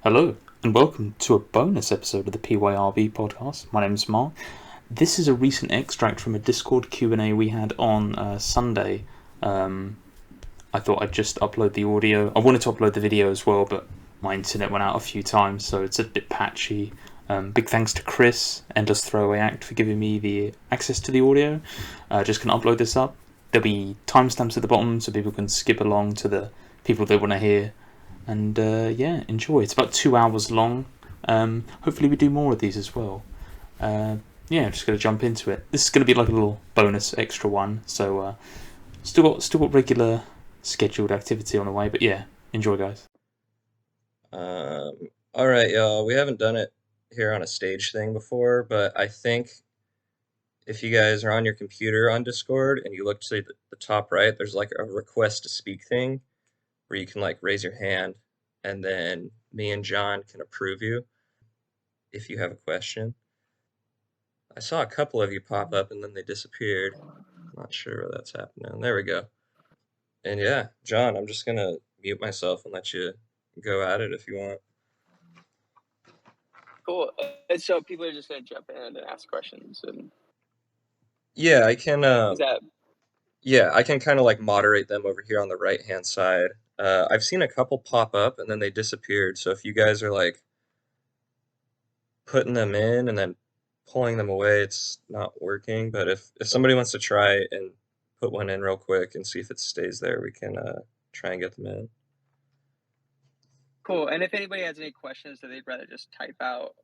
Hello, and welcome to a bonus episode of the PYRB podcast. My name is Mark. This is a recent extract from a Discord Q&A we had on Sunday. I thought I'd just upload the audio. I wanted to upload the video as well, but my internet went out a few times, so it's a bit patchy. Big thanks to Chris and Just Throwaway Act for giving me the access to the audio. Just going to upload this up. There'll be timestamps at the bottom so people can skip along to the people they want to hear. And enjoy. It's about 2 hours long. Hopefully we do more of these as well. Just going to jump into it. This is going to be like a little bonus extra one. So still got regular scheduled activity on the way. But yeah, enjoy, guys. All right, y'all. We haven't done it here on a stage thing before, but I think if you guys are on your computer on Discord and you look to the top right, there's like a request to speak thing where you can like raise your hand, and then me and John can approve you if you have a question. I saw a couple of you pop up and then they disappeared. Not sure where that's happening. There we go. And yeah, John, I'm just gonna mute myself and let you go at it if you want. Cool. So people are just gonna jump in and ask questions, and Yeah, I can. is that Yeah, I can kind of like moderate them over here on the right-hand side. I've seen a couple pop up and then they disappeared. So if you guys are like putting them in and then pulling them away, it's not working. But if somebody wants to try and put one in real quick and see if it stays there, we can try and get them in. cool? And if anybody has any questions that they'd rather just type out,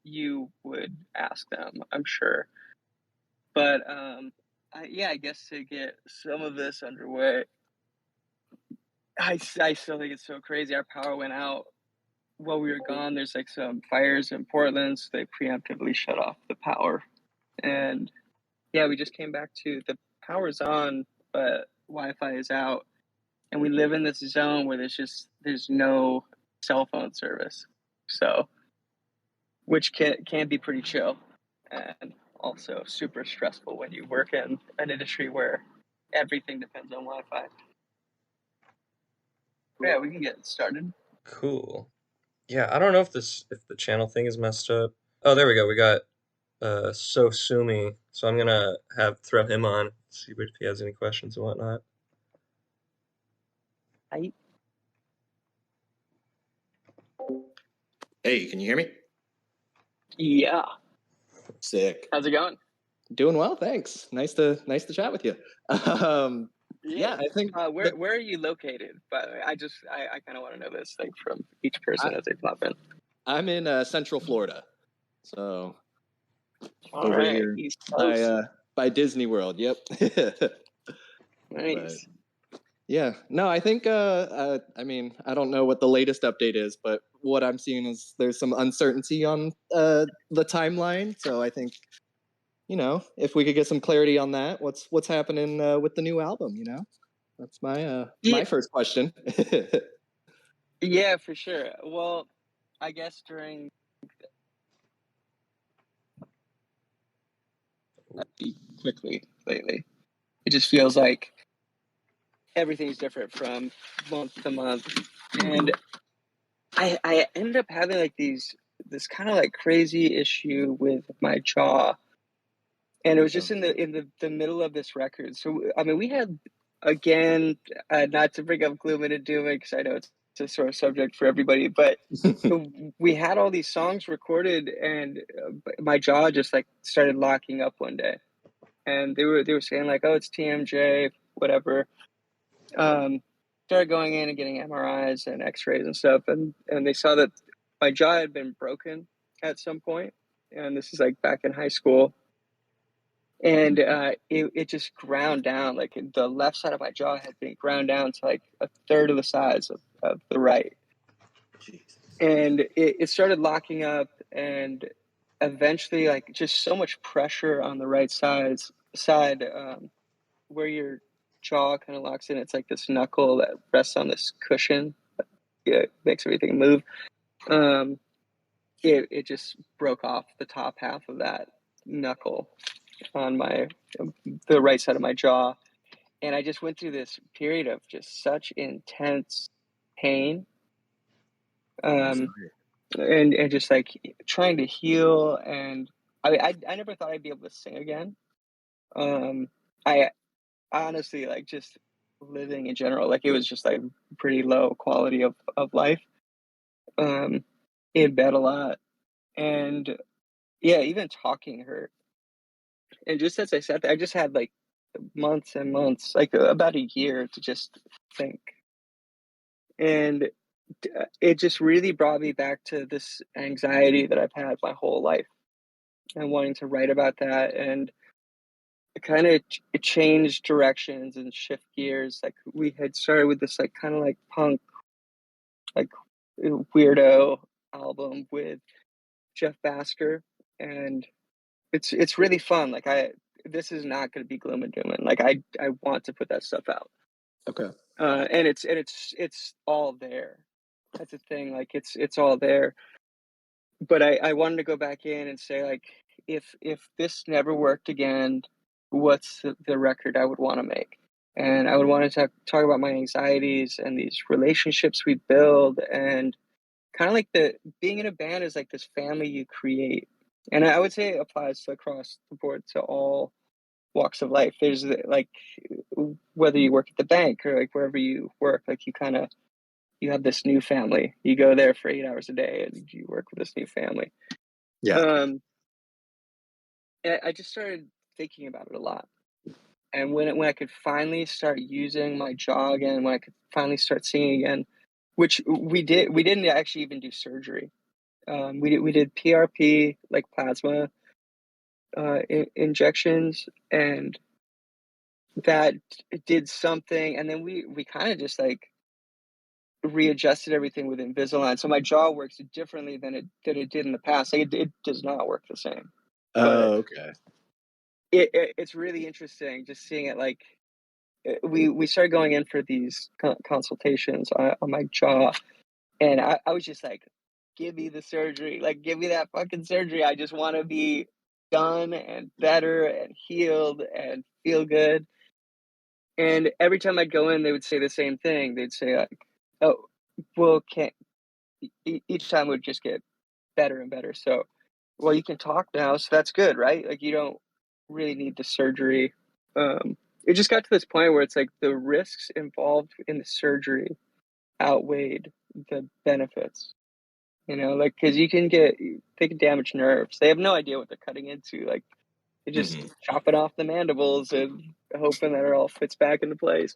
you would ask them, I'm sure. But I guess to get some of this underway, I still think it's so crazy. Our power went out while we were gone. There's like some fires in Portland, so they preemptively shut off the power. And yeah, we just came back to the power's on, but Wi-Fi is out. And we live in this zone where there's no cell phone service, so which can be pretty chill, and also super stressful when you work in an industry where everything depends on Wi-Fi. Yeah, we can get started. Cool. Yeah, I don't know if the channel thing is messed up. Oh, there we go. We got Sosumi. So I'm gonna have throw him on, see if he has any questions and whatnot. I Hey, can you hear me? Yeah. Sick. How's it going? Doing well, thanks. Nice to chat with you. Yeah, I think where are you located? But I kind of want to know this thing from each person as they pop in. I'm in Central Florida, so All over right, here East Coast. by Disney World. Yep. Nice. But, yeah, no, I think I mean, I don't know what the latest update is, but what I'm seeing is there's some uncertainty on the timeline. So I think, if we could get some clarity on that, what's happening with the new album, That's my first question. Yeah, for sure. Well, I guess during quickly lately, it just feels like everything's different from month to month, and I ended up having like this kind of like crazy issue with my jaw, and it was just in the middle of this record. So I mean, we had again, not to bring up gloom and doom because I know it's a sore subject for everybody, but we had all these songs recorded, and my jaw just like started locking up one day, and they were saying like, oh, it's TMJ, whatever. Started going in and getting MRIs and X-rays and stuff, and they saw that my jaw had been broken at some point, and this is like back in high school, and it just ground down. Like the left side of my jaw had been ground down to like a third of the size of the right. Jesus. And it started locking up, and eventually like just so much pressure on the right side where your jaw kind of locks in. It's like this knuckle that rests on this cushion. It makes everything move. It just broke off the top half of that knuckle on the right side of my jaw, and I just went through this period of just such intense pain. and just like trying to heal. And I never thought I'd be able to sing again. I honestly, like, just living in general, like, it was just like pretty low quality of life, in bed a lot, and yeah, even talking hurt. And just as I said that, I just had like months and months, like about a year, to just think. And it just really brought me back to this anxiety that I've had my whole life, and wanting to write about that, and kind of change directions and shift gears. Like, we had started with this like kind of like punk, like weirdo album with Jeff Basker, and it's really fun. Like, this is not going to be gloom and doom, and like I want to put that stuff out. Okay. And it's all there. That's the thing. Like, it's all there. But I wanted to go back in and say, like, if this never worked again, what's the record I would want to make? And I would want to talk about my anxieties and these relationships we build, and kind of like being in a band is like this family you create. And I would say it applies to across the board to all walks of life. There's like, whether you work at the bank or like wherever you work, like you have this new family. You go there for 8 hours a day and you work with this new family. Yeah. I just started thinking about it a lot. And when I could finally start using my jaw again, when I could finally start singing again, which we didn't actually even do surgery. We did PRP, like plasma injections, and that did something. And then we kind of just like readjusted everything with Invisalign. So my jaw works differently than it did in the past. Like, it does not work the same. But okay. it's really interesting just seeing it. Like, we started going in for these consultations on my jaw, and I was just like, give me the surgery, like, give me that fucking surgery. I just want to be done and better and healed and feel good. And every time I'd go in, they would say the same thing. They'd say, like, oh, well, can't. Each time would just get better and better. So, well, you can talk now, so that's good, right? Like, you don't really need the surgery. It just got to this point where it's like the risks involved in the surgery outweighed the benefits. Like, because they can damage nerves. They have no idea what they're cutting into. Like, they just chopping off the mandibles and hoping that it all fits back into place.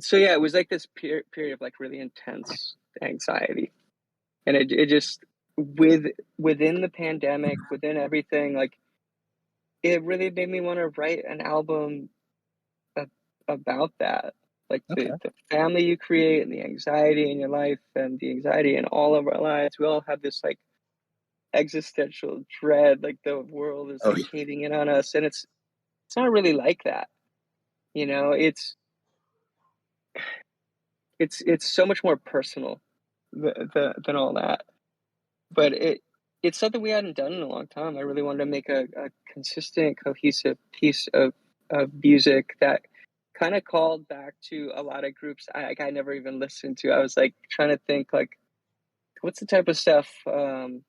So yeah, it was like this period of like really intense anxiety, and it just within the pandemic, within everything, like, it really made me want to write an album about that, like Okay. the family you create and the anxiety in your life and the anxiety in all of our lives. We all have this like existential dread, like the world is like caving in on us, and it's not really like that. It's so much more personal than all that. But it's something we hadn't done in a long time. I really wanted to make a consistent, cohesive piece of music that kind of called back to a lot of groups I never even listened to. I was like trying to think, like, what's the type of stuff that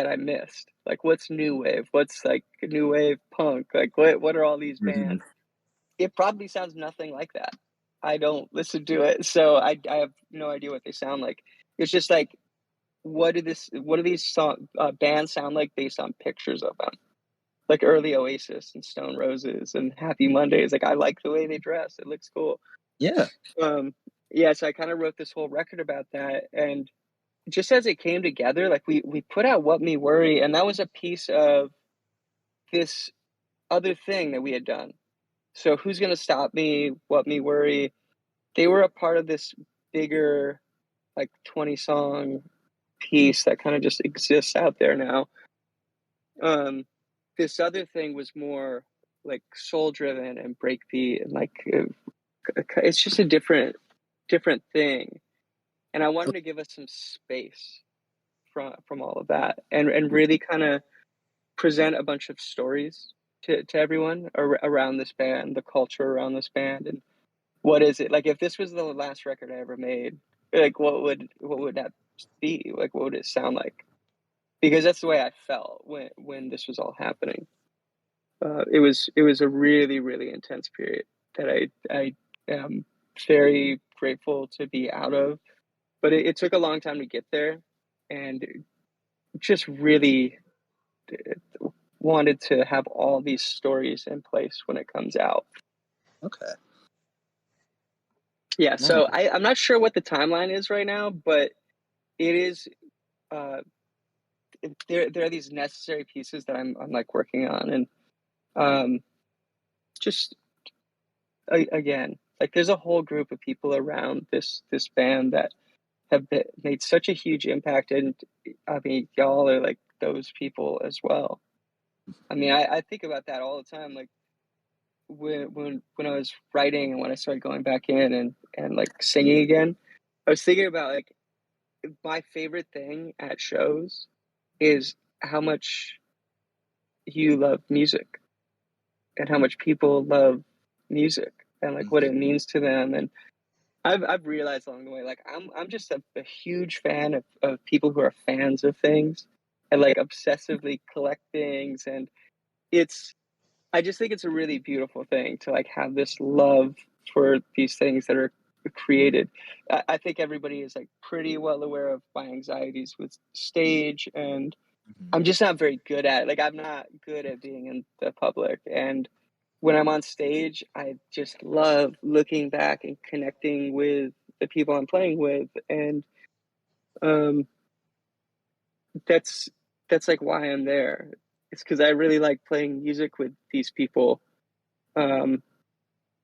I missed? Like, what's new wave? What's like new wave punk? Like, what are all these bands? It probably sounds nothing like that. I don't listen to it, so I have no idea what they sound like. It's just like, what do these bands sound like based on pictures of them? Like early Oasis and Stone Roses and Happy Mondays. Like, I like the way they dress. It looks cool. Yeah. Yeah, so I kind of wrote this whole record about that. And just as it came together, like, we put out What Me Worry, and that was a piece of this other thing that we had done. So Who's Gonna Stop Me, What Me Worry, they were a part of this bigger, like, 20-song piece that kind of just exists out there now. This other thing was more like soul driven and breakbeat, and like it's just a different thing. And I wanted to give us some space from all of that, and really kind of present a bunch of stories to everyone around this band, the culture around this band, and what is it? Like, if this was the last record I ever made, like, what would that be? Like, what would it sound like? Because that's the way I felt when this was all happening. It was a really, really intense period that I am very grateful to be out of, but it took a long time to get there, and just really wanted to have all these stories in place when it comes out. Okay. Yeah, so Nice. I'm not sure what the timeline is right now, but it is there are these necessary pieces that I'm like working on, and just again, like, there's a whole group of people around this band that have made such a huge impact, and I mean, y'all are like those people as well. I mean, I think about that all the time, like when I was writing and when I started going back in and like singing again, I was thinking about, like, my favorite thing at shows is how much you love music and how much people love music and like what it means to them. And I've realized along the way, like, I'm just a huge fan of people who are fans of things and like obsessively collect things. And it's I just think it's a really beautiful thing to like have this love for these things that are created. I think everybody is like pretty well aware of my anxieties with stage, and I'm just not very good at it. Like, I'm not good at being in the public. And when I'm on stage, I just love looking back and connecting with the people I'm playing with. And um, that's like why I'm there. It's because I really like playing music with these people. Um,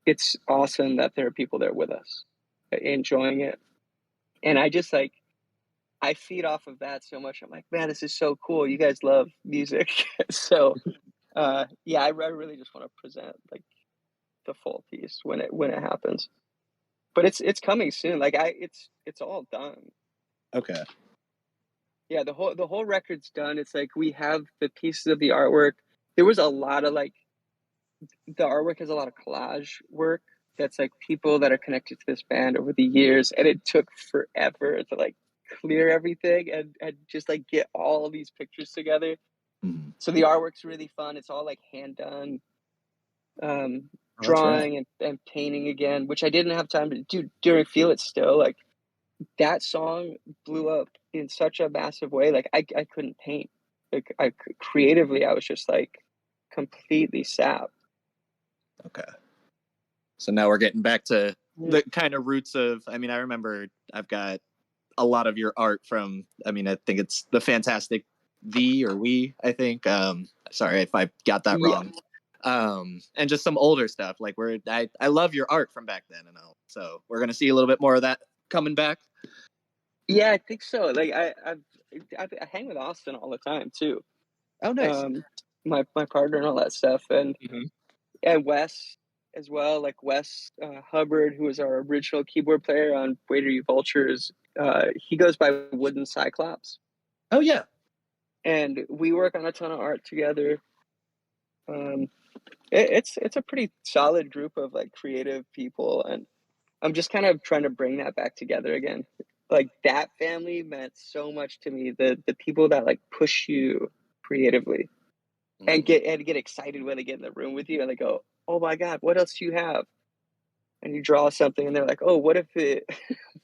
it's awesome that there are people there with us, enjoying it. And I just like, I feed off of that so much. I'm like, man, this is so cool. You guys love music. So yeah, I really just want to present like the full piece when it happens. But it's coming soon. Like, it's all done. Okay. Yeah, the whole record's done. It's like we have the pieces of the artwork. There was a lot of like, the artwork has a lot of collage work that's like people that are connected to this band over the years, and it took forever to like clear everything and just like get all these pictures together. Mhm. So the artwork's really fun. It's all like hand done. That's right. Drawing and painting again, which I didn't have time to do during Feel It Still. Like, that song blew up in such a massive way. Like, I couldn't paint. Like, creatively, I was just like completely sapped. Okay. So now we're getting back to the kind of roots of, I mean, I remember I've got a lot of your art from, I mean, I think it's the Fantastic V or We, I think. Sorry if I got that wrong. And just some older stuff. Like, I love your art from back then and all. So we're going to see a little bit more of that coming back. Yeah, I think so. Like, I hang with Austin all the time too. Oh, nice. My partner and all that stuff, and Wes as well. Like, Wes Hubbard, who was our original keyboard player on Waiter You Vultures. He goes by Wooden Cyclops. Oh, yeah. And we work on a ton of art together. It's a pretty solid group of like creative people, and I'm just kind of trying to bring that back together again. Like, that family meant so much to me. The people that like push you creatively and get excited when they get in the room with you and they go, "Oh my God, what else do you have?" And you draw something and they're like, "Oh, what if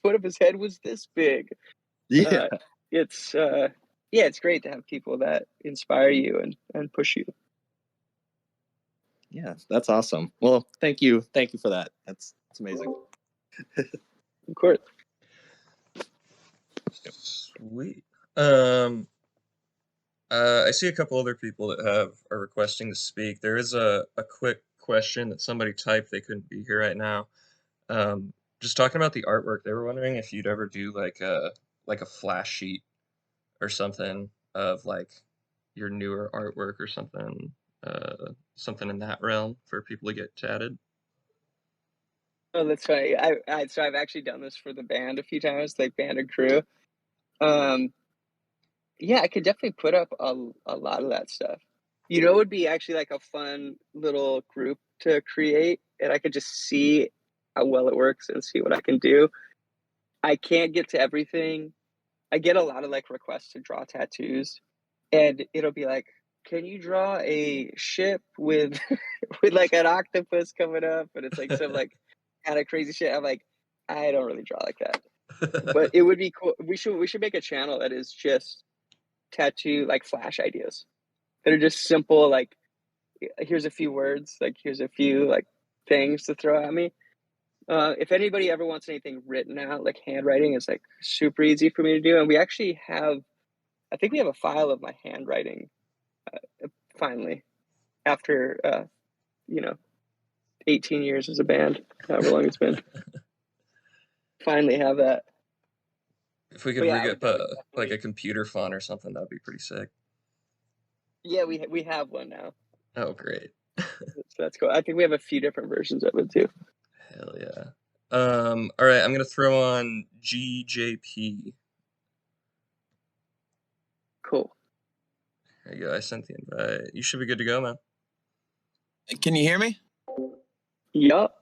what if his head was this big?" Yeah. It's yeah, it's great to have people that inspire you and push you. Yeah, that's awesome. Well, thank you for that. That's amazing. Of course. Sweet. I see a couple other people that are requesting to speak. There is a quick question that somebody typed. They couldn't be here right now. Just talking about the artwork, they were wondering if you'd ever do like a flash sheet or something of like your newer artwork or something, something in that realm for people to get chatted. Oh, that's funny. So I've actually done this for the band a few times, like band and crew. Yeah, I could definitely put up a lot of that stuff. You know, it would be actually like a fun little group to create, and I could just see how well it works and see what I can do. I can't get to everything. I get a lot of like requests to draw tattoos, and it'll be like, can you draw a ship with with like an octopus coming up? And it's like some like kind of crazy shit. I'm like, I don't really draw like that. But it would be cool. We should make a channel that is just tattoo like flash ideas that are just simple, like here's a few words, like here's a few like things to throw at me. If anybody ever wants anything written out, like handwriting is like super easy for me to do. And we actually have, I think we have a file of my handwriting finally, after, 18 years as a band, however long it's been. Finally have that. If we could rig up like a computer font or something, that'd be pretty sick. Yeah, we have one now. Oh, great. So that's cool. I think we have a few different versions of it too. Hell yeah. All right, I'm gonna throw on GJP. Cool. There you go. I sent the invite. You should be good to go, man. Can you hear me? Yup.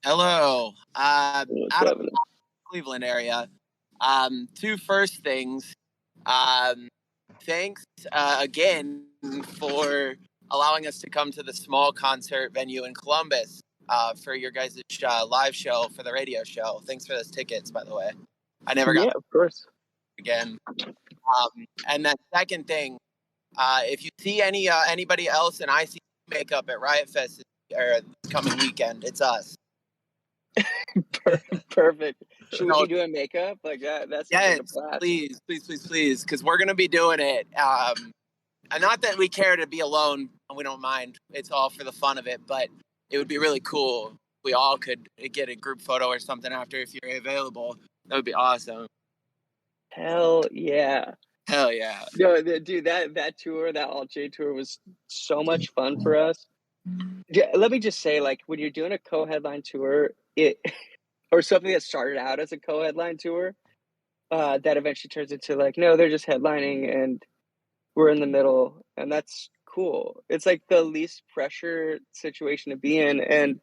Hello. Out of What's Cleveland area. Two first things. Thanks again for allowing us to come to the small concert venue in Columbus for your guys' live show for the radio show. Thanks for those tickets, by the way. I never got Yeah, of course. again. And that second thing, if you see anybody else in IC makeup at Riot Fest or this coming weekend, it's us. Perfect. Should we be doing makeup like that? That's yes, please, because we're gonna be doing it. And not that we care to be alone, we don't mind. It's all for the fun of it, but it would be really cool if we all could get a group photo or something after if you're available. That would be awesome. Hell yeah. Hell yeah. No, dude, that tour, that Alt J tour was so much fun for us. Yeah, let me just say, like, when you're doing a co-headline tour, or something that started out as a co-headline tour, that eventually turns into like, no, they're just headlining and we're in the middle, and that's cool. It's like the least pressure situation to be in, and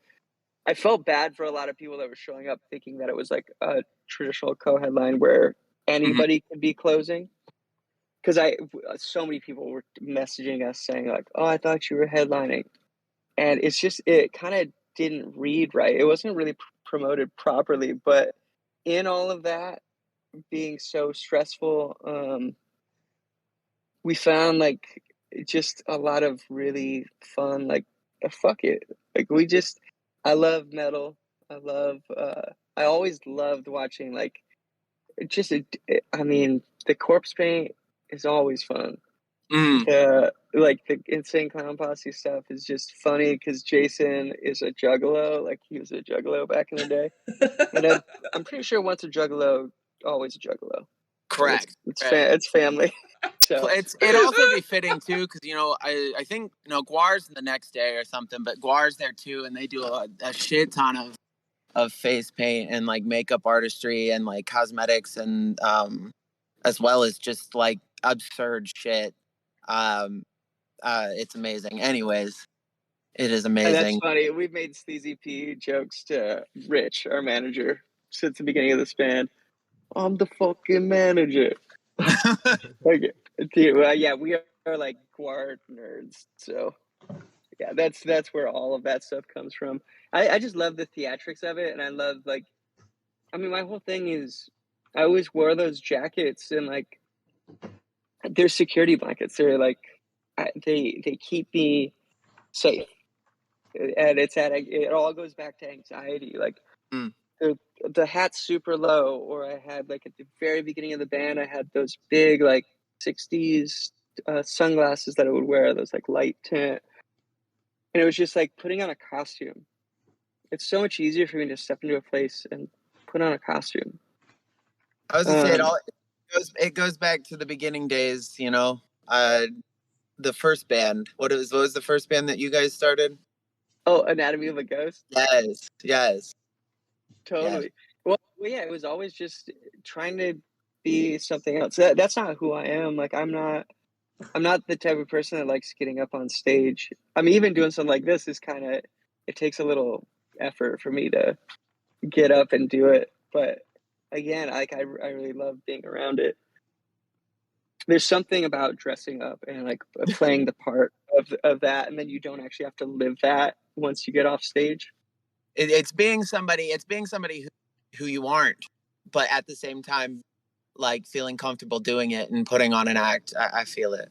I felt bad for a lot of people that were showing up thinking that it was like a traditional co-headline where anybody could be closing. Because so many people were messaging us saying like, oh, I thought you were headlining. And it's just, it kind of didn't read right. It wasn't really promoted properly, but in all of that being so stressful, we found like just a lot of really fun, like, fuck it. Like I love metal. I always loved watching like, the corpse paint is always fun. The Insane Clown Posse stuff is just funny because Jason is a juggalo. Like he was a juggalo back in the day, and I'm pretty sure once a juggalo, always a juggalo. Correct. It's family. So it'd also be fitting too, because I think Guar's the next day or something, but Guar's there too, and they do a shit ton of face paint and like makeup artistry and like cosmetics and as well as just like absurd shit. It's amazing. Anyways, it is amazing. And that's funny. We've made Sleazy P jokes to Rich, our manager, since the beginning of this band. I'm the fucking manager. Okay. Yeah, we are like Guard nerds. So yeah, that's where all of that stuff comes from. I just love the theatrics of it, and I love my whole thing is I always wore those jackets, and like they're security blankets. They're like they keep me safe, and it all goes back to anxiety. Like the hat's super low, or I had like at the very beginning of the band, I had those big like 60s sunglasses that I would wear, those like light tint, and it was just like putting on a costume. It's so much easier for me to step into a place and put on a costume. I was gonna say it goes back to the beginning days, the first band. What was the first band that you guys started? Oh, Anatomy of a Ghost? Yes. Totally. Yeah. Well, yeah, it was always just trying to be something else. That's not who I am. Like, I'm not the type of person that likes getting up on stage. I mean, even doing something like this is it takes a little effort for me to get up and do it. But again, like I really love being around it. There's something about dressing up and like playing the part of that, and then you don't actually have to live that once you get off stage. It's being somebody who you aren't, but at the same time, like feeling comfortable doing it and putting on an act. I feel it.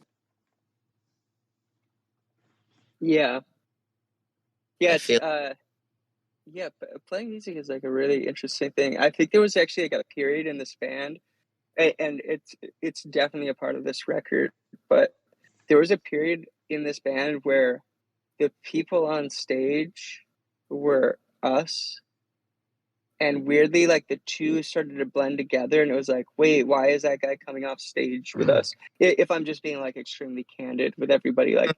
Yeah. Yeah, I it's feel yeah, playing music is like a really interesting thing. I think there was actually like a period in this band, and it's definitely a part of this record, but there was a period in this band where the people on stage were us, and weirdly like the two started to blend together, and it was like, wait, why is that guy coming off stage with us? If I'm just being like extremely candid with everybody, like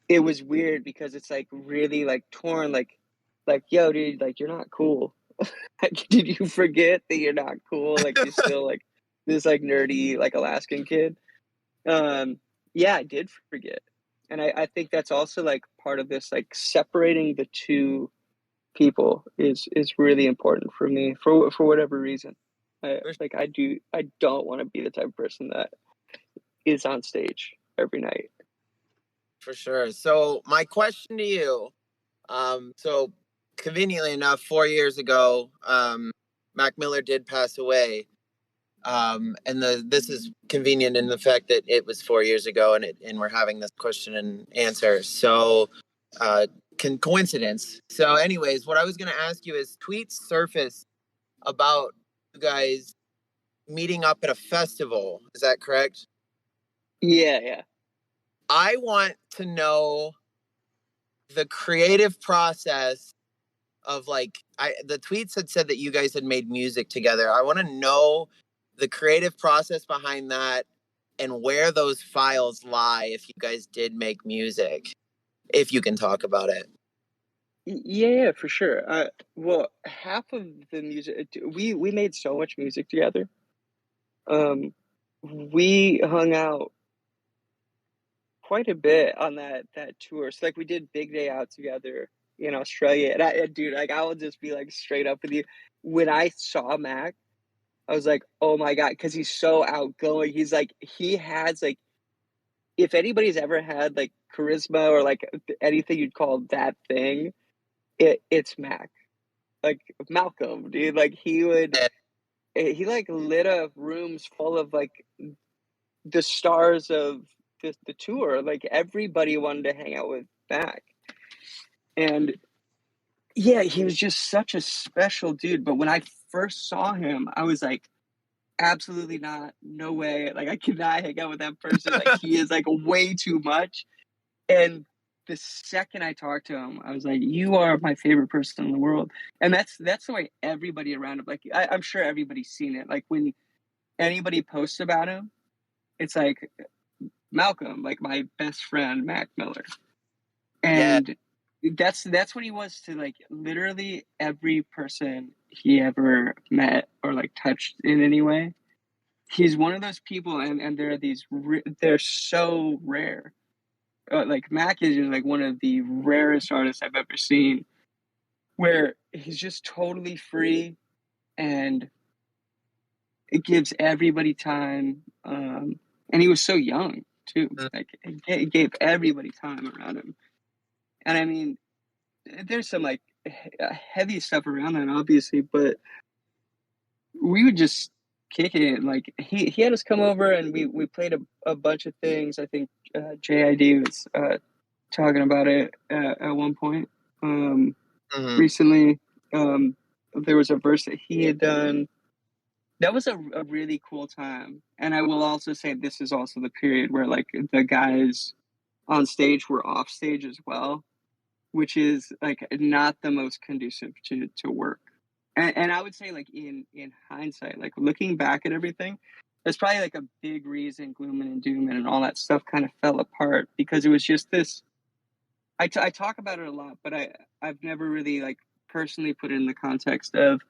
it was weird because it's like really like torn, like yo dude, like you're not cool. Like, did you forget that you're not cool? Like you're still like this like nerdy like Alaskan kid. Yeah, I did forget. And I think that's also like part of this, like separating the two people is really important for me for whatever reason. I don't want to be the type of person that is on stage every night. for sure. So my question to you, so conveniently enough, 4 years ago, Mac Miller did pass away. And this is convenient in the fact that it was 4 years ago, and we're having this question and answer. So, coincidence. So, anyways, what I was going to ask you is tweets surfaced about you guys meeting up at a festival. Is that correct? Yeah. I want to know the creative process of the tweets had said that you guys had made music together. I want to know the creative process behind that and where those files lie if you guys did make music, if you can talk about it. Yeah, for sure. Well, half of the music we made so much music together. We hung out quite a bit on that tour. So like we did Big Day Out together in Australia. And dude, like I will just be like straight up with you. When I saw Mac, I was like, oh my God, because he's so outgoing. He's like, he has like, if anybody's ever had like charisma or like anything you'd call that thing, it's Mac. Like Malcolm, dude. Like he like lit up rooms full of like the stars of the tour. Like everybody wanted to hang out with Mac. And yeah, he was just such a special dude. But when I first saw him, I was like, absolutely not. No way. Like I cannot hang out with that person. Like he is like way too much. And the second I talked to him, I was like, you are my favorite person in the world. And that's the way everybody around him, like I'm sure everybody's seen it. Like when anybody posts about him, it's like Malcolm, like my best friend, Mac Miller. And that's what he was to like literally every person he ever met or like touched in any way. He's one of those people, and there are these they're so rare. Like Mac is just like one of the rarest artists I've ever seen, where he's just totally free, and it gives everybody time. And he was so young too. Like it gave everybody time around him. And I mean, there's some like heavy stuff around that, obviously, but we would just kick it. Like he had us come over, and we played a bunch of things. I think JID was talking about it at one point. Recently, there was a verse that he had done. That was a really cool time. And I will also say this is also the period where like the guys on stage were off stage as well, which is like not the most conducive to work. And I would say like in hindsight, like looking back at everything, there's probably like a big reason Gloom and Doom and all that stuff kind of fell apart, because it was just this. I talk about it a lot, but I've never really like personally put it in the context of,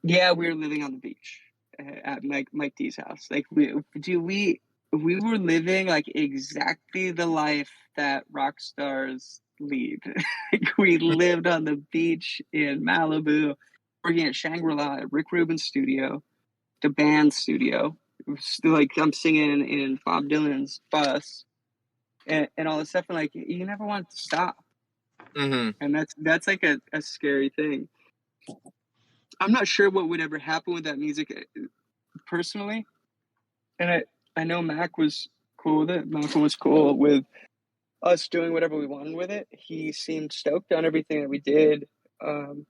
yeah, we were living on the beach at Mike D's house. Like we were living like exactly the life that rock stars lead. Like we lived on the beach in Malibu. working at Shangri-La at Rick Rubin's studio, the band's studio. Like I'm singing in Bob Dylan's bus and all this stuff. And like, you never want to stop. Mm-hmm. And that's like a scary thing. I'm not sure what would ever happen with that music personally. And I know Mac was cool with it. Malcolm was cool with us doing whatever we wanted with it. He seemed stoked on everything that we did. I'm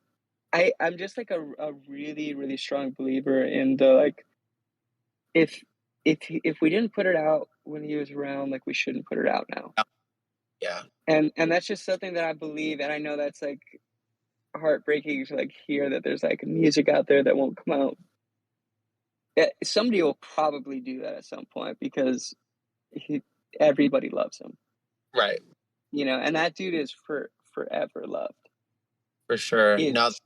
just like a really, really strong believer in the like, if we didn't put it out when he was around, like we shouldn't put it out now. Yeah. And that's just something that I believe, and I know that's like heartbreaking to like hear that there's like music out there that won't come out. Somebody will probably do that at some point because everybody loves him, Right. you know, and that dude is forever loved. For sure. It's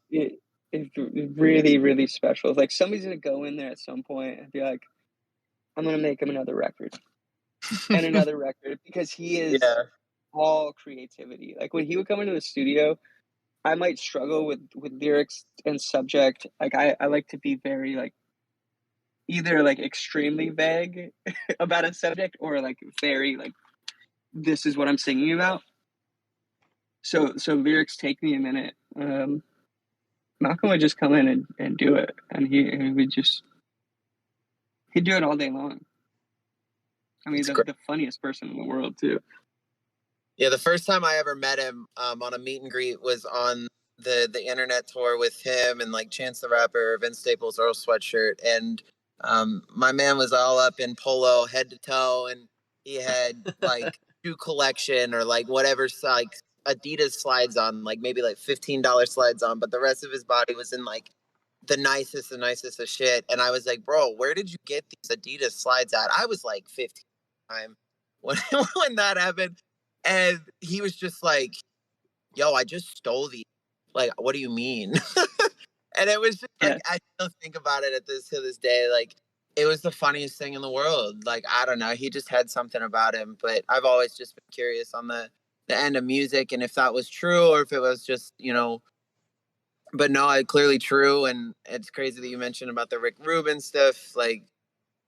really, really special. It's like somebody's gonna go in there at some point and be like, I'm gonna make him another record and another record, because he is all creativity. Like when he would come into the studio, I might struggle with lyrics and subject. Like I like to be very like either like extremely vague about a subject or like very like, this is what I'm singing about. So lyrics take me a minute. Malcolm would just come in and do it, and he'd do it all day long. I mean, the funniest person in the world too. Yeah, the first time I ever met him on a meet and greet was on the internet tour with him and like Chance the Rapper, Vince Staples, Earl Sweatshirt, and my man was all up in polo head to toe, and he had like shoe collection or like whatever, like Adidas slides on, like maybe like $15 slides on, but the rest of his body was in like the nicest of shit. And I was like, bro, where did you get these Adidas slides at? I was like 15 time when that happened. And he was just like, yo, I just stole these. Like, what do you mean? And it was just like, I still think about it to this day. Like, it was the funniest thing in the world. Like, I don't know. He just had something about him. But I've always just been curious on the end of music and if that was true or if it was just, you know, but no, clearly true. And it's crazy that you mentioned about the Rick Rubin stuff. Like,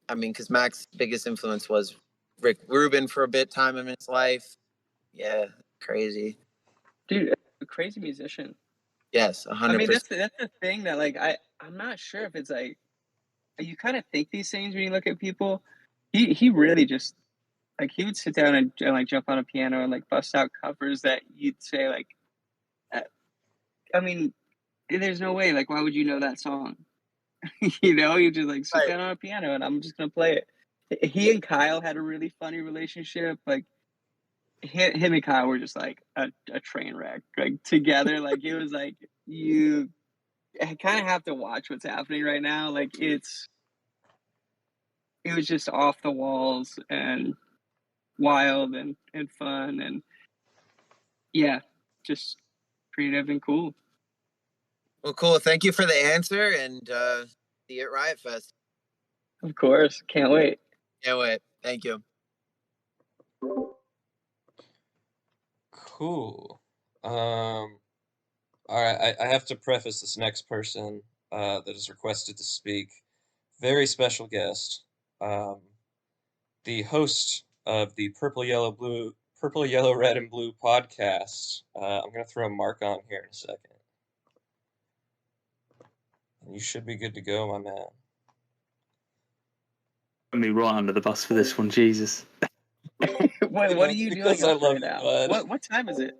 I mean, because Mac's biggest influence was Rick Rubin for a bit time in his life. Yeah, crazy. Dude, a crazy musician. Yes, 100%. I mean, that's the thing that like I'm not sure if it's like you kind of think these things when you look at people. He really just like he would sit down and like jump on a piano and like bust out covers that you'd say like, I mean, there's no way. Like, why would you know that song? You know, you just like sit down on a piano and I'm just gonna play it. He and Kyle had a really funny relationship. Like him and Kyle were just like a train wreck, like together. Like it was like you kind of have to watch what's happening right now. Like it was just off the walls and wild and fun and yeah, just creative and cool. Well, cool. Thank you for the answer and see you at Riot Fest. Of course, can't wait. Can't wait. Thank you. Cool. All right, I have to preface this next person that is requested to speak. Very special guest. The host of the Purple, Yellow, Red, and Blue podcast. I'm going to throw Mark on here in a second. And you should be good to go, my man. Put me right under the bus for this one, Jesus. what are you doing Because I love right now? bud. What time is it?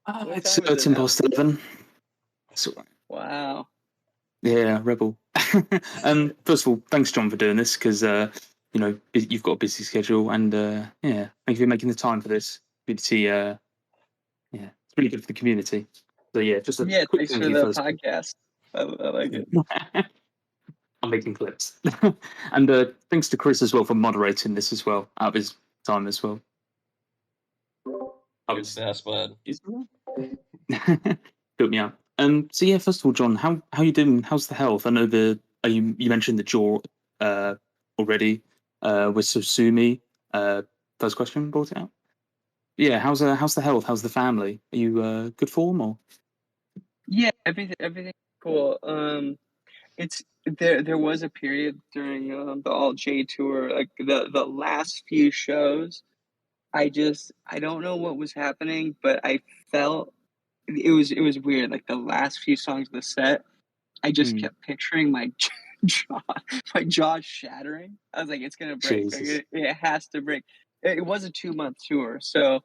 It's 10 past 11. Wow. Yeah, rebel. First of all, thanks, John, for doing this because you know you've got a busy schedule, and yeah, thank you for making the time for this. Good to see. Yeah, it's really good for the community. So yeah, just a quick thanks thank for you the first. podcast. I like it. I'm making clips, and thanks to Chris as well for moderating this as well out of his time as well. Good best, bud. Built me up. So yeah, first of all, John, how you doing? How's the health? I know you mentioned the jaw already with Sosumi. First question brought it out. Yeah, how's the health? How's the family? Are you good form or? Yeah, everything cool. It's there was a period during the All J tour, like the last few shows. I don't know what was happening, but I felt it was weird. Like the last few songs of the set, I just kept picturing my jaw, my jaw shattering. I was like, it's gonna break. Like, Jesus. it has to break. It was a 2-month tour, so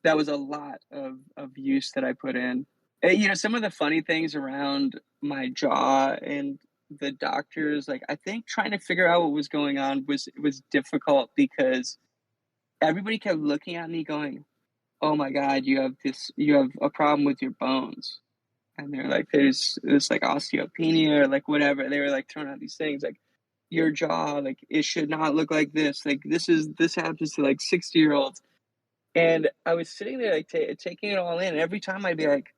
that was a lot of use that I put in. Some of the funny things around my jaw and the doctors, like I think trying to figure out what was going on was difficult because everybody kept looking at me going, "Oh my God, you have a problem with your bones." And they're like, there's this like osteopenia or like whatever. They were like throwing out these things like your jaw, like it should not look like this. Like this happens to like 60-year-olds. And I was sitting there like taking it all in. And every time I'd be like,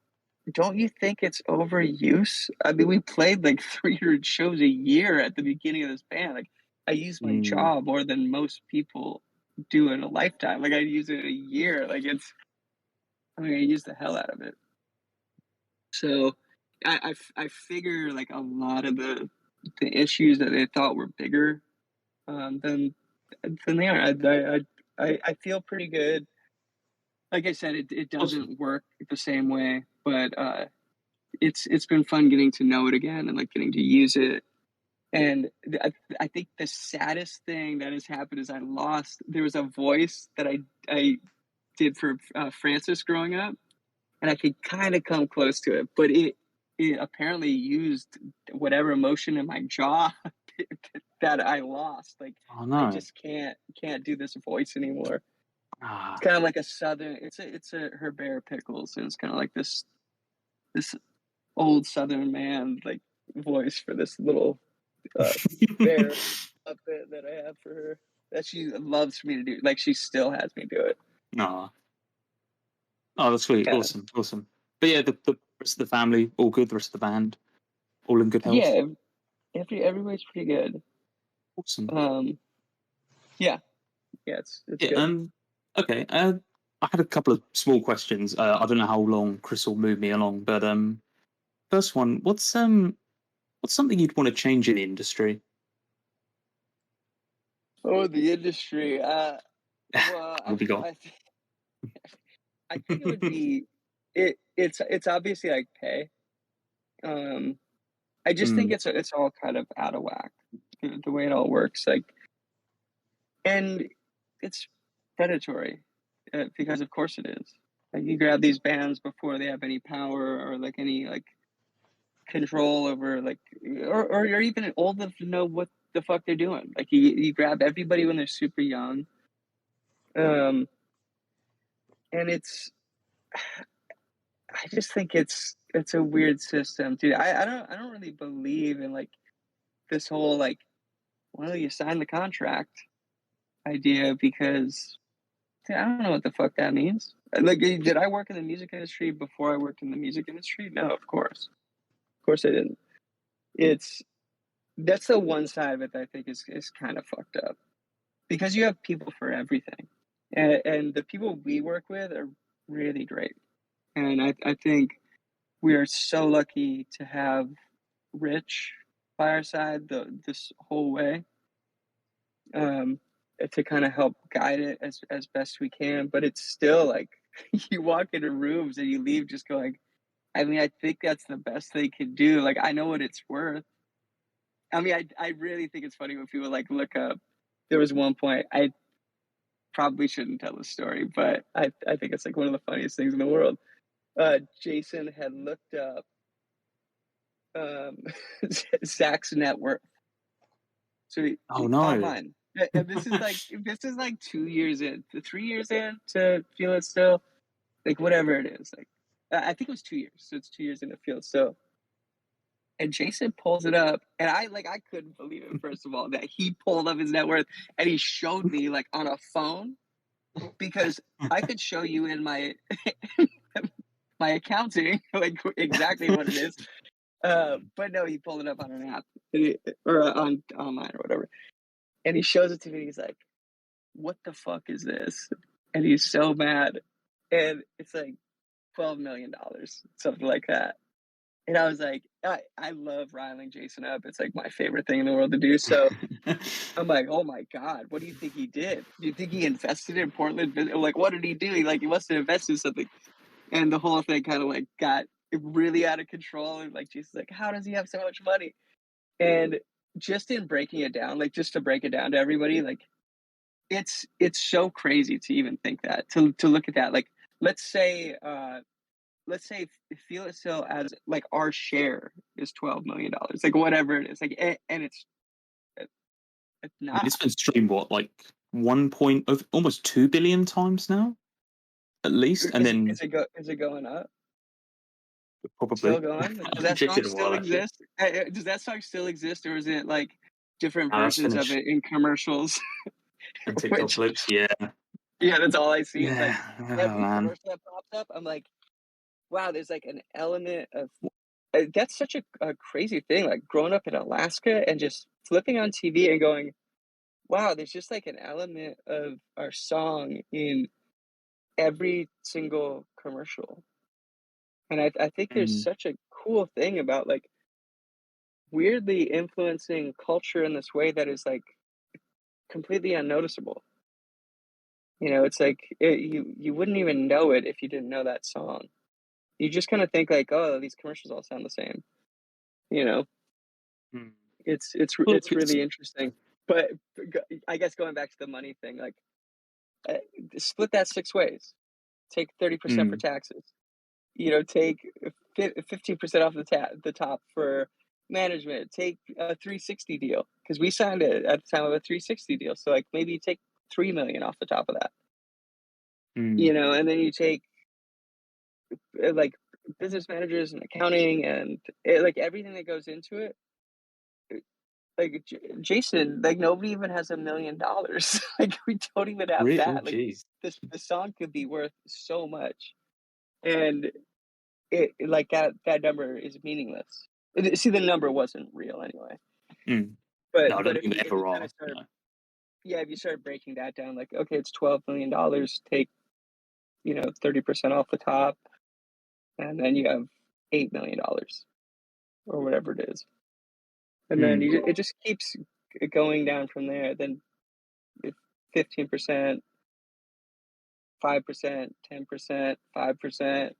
don't you think it's overuse? I mean, we played like 300 shows a year at the beginning of this band. Like I use my jaw more than most people do in a lifetime. Like I use it in a year. Like I use the hell out of it. So I figure like a lot of the issues that they thought were bigger than they are. I feel pretty good. Like I said, it doesn't work the same way, but it's been fun getting to know it again and like getting to use it. And I think the saddest thing that has happened is there was a voice that I did for Francis growing up, and I could kind of come close to it, but it apparently used whatever emotion in my jaw that I lost. Like I just can't do this voice anymore. It's kind of like a southern. It's a Herbert Pickles, and it's kind of like this old southern man like voice for this little bear puppet that I have for her that she loves for me to do. Like she still has me do it. Oh, that's sweet. Yeah. Awesome. But yeah, the rest of the family, all good. The rest of the band, all in good health. Yeah, everybody's pretty good. Awesome. Yeah, it's good. Okay. I had a couple of small questions. I don't know how long Chris will move me along, but first one, what's something you'd want to change in the industry? Oh, the industry. Well, What have you got? I think it would be it's obviously like pay. I just think it's all kind of out of whack the way it all works. Like, and it's predatory because of course it is. Like you grab these bands before they have any power or like any like control over like or you're even old enough to know what the fuck they're doing. Like you grab everybody when they're super young. And I just think it's a weird system, dude. I don't really believe in like this whole like, well, you sign the contract idea because dude, I don't know what the fuck that means. Like, did I work in the music industry before I worked in the music industry? No, of course I didn't. That's the one side of it that I think is kind of fucked up because you have people for everything, and the people we work with are really great, and I think we are so lucky to have Rich by our side this whole way, to kind of help guide it as best we can. But it's still like you walk into rooms and you leave just going, I mean, I think that's the best they could do. Like, I know what it's worth. I mean, I really think it's funny when people like look up. There was one point, I probably shouldn't tell the story, but I think it's like one of the funniest things in the world. Jason had looked up Zach's net worth. So online. And this is like 2 years in, 3 years in to Feel It Still, like whatever it is. Like I think it was 2 years, so it's 2 years into Feel It Still. And Jason pulls it up, and I couldn't believe it. First of all, that he pulled up his net worth and he showed me like on a phone, because I could show you in my my accounting like exactly what it is. But no, he pulled it up on an app or on online or whatever. And he shows it to me. He's like, what the fuck is this? And he's so mad. And it's like $12 million, something like that. And I was like, I love riling Jason up. It's like my favorite thing in the world to do. So I'm like, oh my God, what do you think he did? Do you think he invested in Portland? Like, what did he do? He must have invested in something. And the whole thing kind of like got really out of control. And like, Jason's like, how does he have so much money? And just in breaking it down, like just to break it down to everybody, like it's so crazy to even think that, to look at that. Like, let's say Feel It Still as like our share is $12 million, like whatever it is, like, and it's not. It's been streamed what, like almost 2 billion times now, at least, and then Is it going up? probably. Still going? I Does haven't that checked song in a still while actually. exist? Does that song still exist, or is it like different That's versions of finished. it in commercials? And TikTok Which, clips, yeah, yeah, that's all I see. It's like yeah. Oh, every man. commercial that pops up, I'm like, wow, there's like an element of that's such a crazy thing. Like growing up in Alaska and just flipping on TV and going, wow, there's just like an element of our song in every single commercial. And I think there's Mm. such a cool thing about like weirdly influencing culture in this way that is like completely unnoticeable. It's like you wouldn't even know it if you didn't know that song. You just kind of think like, oh, these commercials all sound the same. You know, Mm. Well, it's really interesting. But I guess going back to the money thing, like split that 6 ways. Take 30% for mm, taxes. Take 15% off the top for management. Take a 360 deal because we signed it at the time of a 360 deal. So like maybe take 3 million off the top of that. mm. And then you take like business managers and accounting and like everything that goes into it. Like Jason, like nobody even has $1 million. Like we don't even have Really? Oh, that. Like jeez. the song could be worth so much, and it like that number is meaningless. See, the number wasn't real anyway. Mm. But No, I but don't if think they you ever kind are. of start, No. yeah, if you start breaking that down, like okay, it's $12 million. Take 30% off the top, and then you have $8 million or whatever it is, and then Mm. it just keeps going down from there. Then 15%, 5%, 10%, 5%,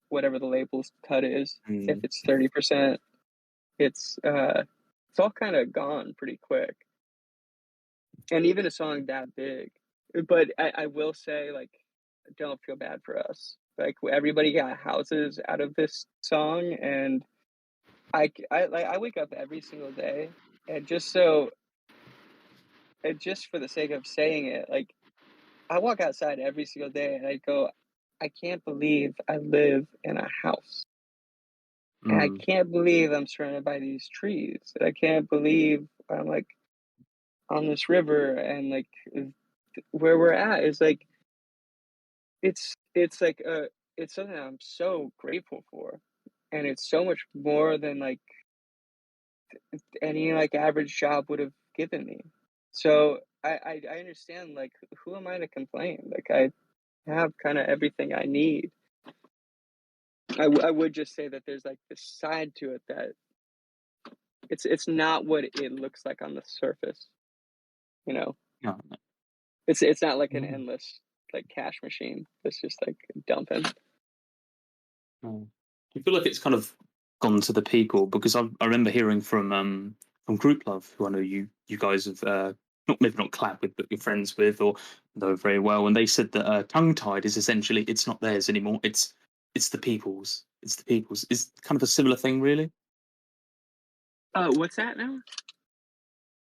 whatever the label's cut is. If Mm. it's 30%, it's all kind of gone pretty quick. And even a song that big, but I will say, like, don't feel bad for us. Like everybody got houses out of this song, and I wake up every single day, and just for the sake of saying it, like I walk outside every single day, and I go, I can't believe I live in a house. And I Mm. can't believe I'm surrounded by these trees. And I can't believe I'm like on this river, and like where we're at is like it's like it's something I'm so grateful for. And it's so much more than like any like average job would have given me. So I understand, like, who am I to complain? Like I have kind of everything I need. I would just say that there's like this side to it that it's not what it looks like on the surface. You know, No, it's not like an no, endless like cash machine that's just like dumping. no. I feel like it's kind of gone to the people because I remember hearing from Group Love, who I know you guys have maybe not collab with, but you're friends with or know very well, and they said that tongue tied is essentially it's not theirs anymore. It's the people's. It's the people's. It's kind of a similar thing, really. What's that now?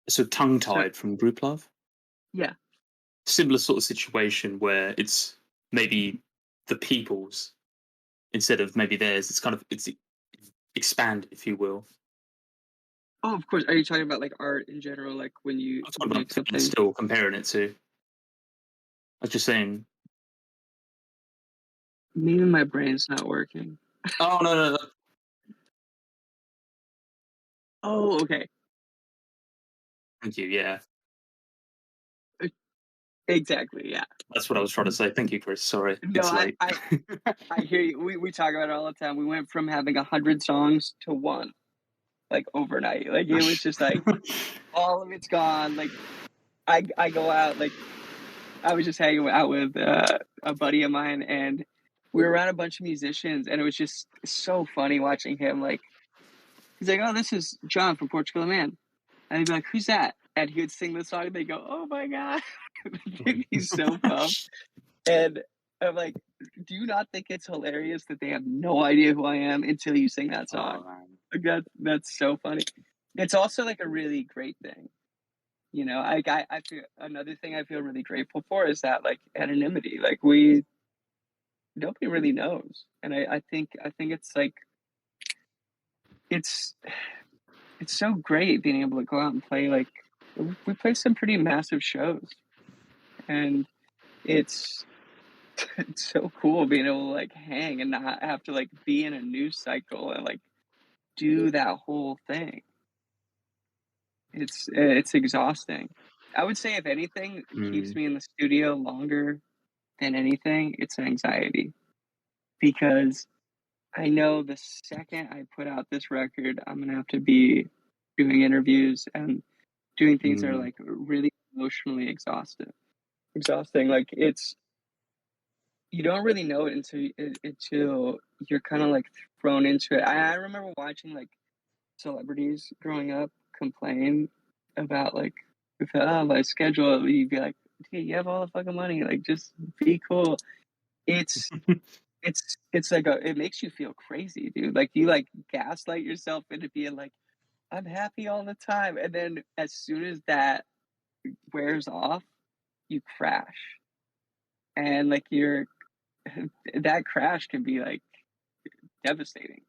So tongue So tied from Group Love, yeah. similar sort of situation where it's maybe the people's instead of maybe theirs. It's kind of it's expanded, if you will. Oh, of course. Are you talking about like art in general? Like when you I'm talking make about film something? still comparing it to. I was just saying. Maybe my brain's not working. Oh no, no, no. Oh, okay. Thank you. Yeah. Exactly. Yeah. That's what I was trying to say. Thank you, Chris. Sorry, No, it's late. I hear you. We talk about it all the time. We went from having 100 songs to one, like overnight. Like it was just like all of it's gone. Like I go out. Like I was just hanging out with a buddy of mine, and we were around a bunch of musicians, and it was just so funny watching him. Like he's like, "Oh, this is John from Portugal the Man," and he'd be like, "Who's that?" And he would sing the song, and they go, "Oh my god!" He's so pumped. And I'm like, do you not think it's hilarious that they have no idea who I am until you sing that song? Oh, man. Like that's so funny. It's also like a really great thing. You know, I feel another thing I feel really grateful for is that like anonymity. Like nobody really knows. And I think it's like it's it's so great being able to go out and play like we play some pretty massive shows. And it's it's so cool being able to like hang and not have to like be in a news cycle and like do that whole thing. It's exhausting. I would say if anything keeps me in the studio longer than anything, it's anxiety because I know the second I put out this record, I'm gonna have to be doing interviews and doing things that are like really emotionally exhausting. Like it's you don't really know it until you're kind of like thrown into it. I remember watching like celebrities growing up complain about like if my schedule, you'd be like, dude, you have all the fucking money, like just be cool. It's it's like it makes you feel crazy, dude. Like you like gaslight yourself into being like, I'm happy all the time, and then as soon as that wears off, you crash, and like you're that crash can be like devastating.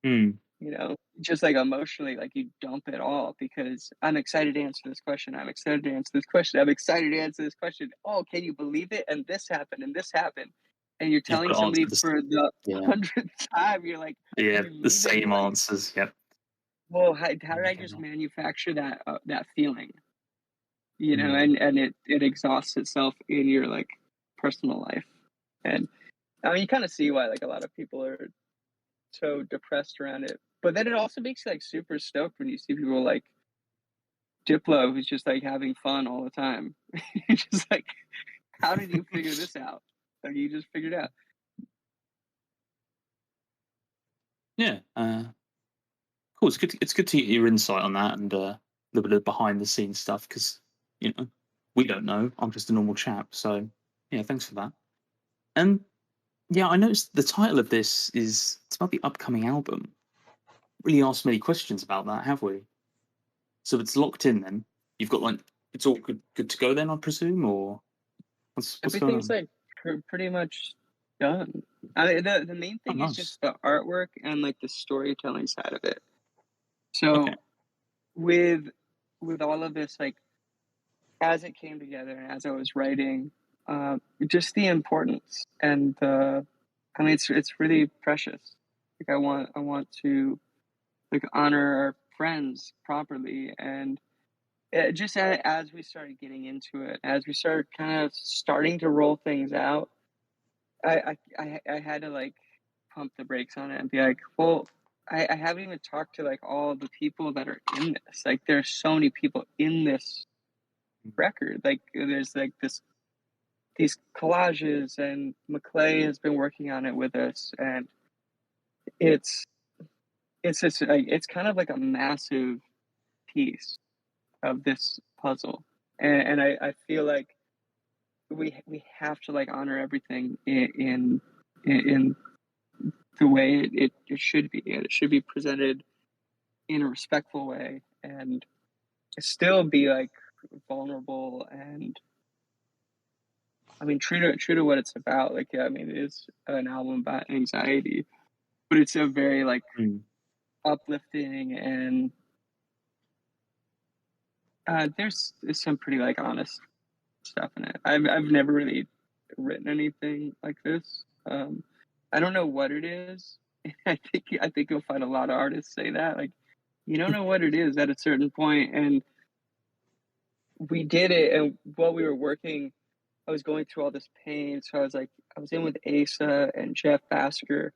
You know, just like emotionally, like you dump it all because I'm excited to answer this question. I'm excited to answer this question. I'm excited to answer this question. Oh, can you believe it? And this happened and this happened. And you're You've got telling to answer somebody this. for the Yeah, 100th time, you're like, yeah, you the leaving same like, answers. Yep. well, how did I Okay. just manufacture that feeling? You know, Mm. and it exhausts itself in your like personal life. And I mean, you kind of see why like a lot of people are so depressed around it. But then it also makes you like super stoked when you see people like Diplo who's just like having fun all the time. You're just like, how did you figure this out? Like you just figured out. Yeah. Cool. It's good to get your insight on that and a little bit of behind the scenes stuff because you know we don't know. I'm just a normal chap. So yeah, thanks for that. And yeah, I noticed the title of this is it's about the upcoming album. Really asked many questions about that, have we? So it's locked in then. You've got like it's all good to go then, I presume, or what's going Everything's on? like pretty much done. I mean, the main Oh, thing is nice. just the artwork and like the storytelling side of it. Okay. So with all of this, like as it came together and as I was writing, just the importance and the, I mean, it's really precious. Like I want to like honor our friends properly, and just as we started getting into it, as we started kind of starting to roll things out, I had to like pump the brakes on it and be like, well, I haven't even talked to like all the people that are in this. Like, there's so many people in this record. Like, there's like these collages, and McClay has been working on it with us, and it's it's just like it's kind of like a massive piece of this puzzle, and I feel like we have to like honor everything in the way it should be. It should be presented in a respectful way and still be like vulnerable and I mean true to what it's about. Like yeah, I mean it is an album about anxiety, but it's a very like uplifting and there's some pretty like honest stuff in it. I've never really written anything like this. I don't know what it is. I think you'll find a lot of artists say that. Like you don't know what it is at a certain point, and we did it, and while we were working, I was going through all this pain. So I was in with Asa and Jeff Basker,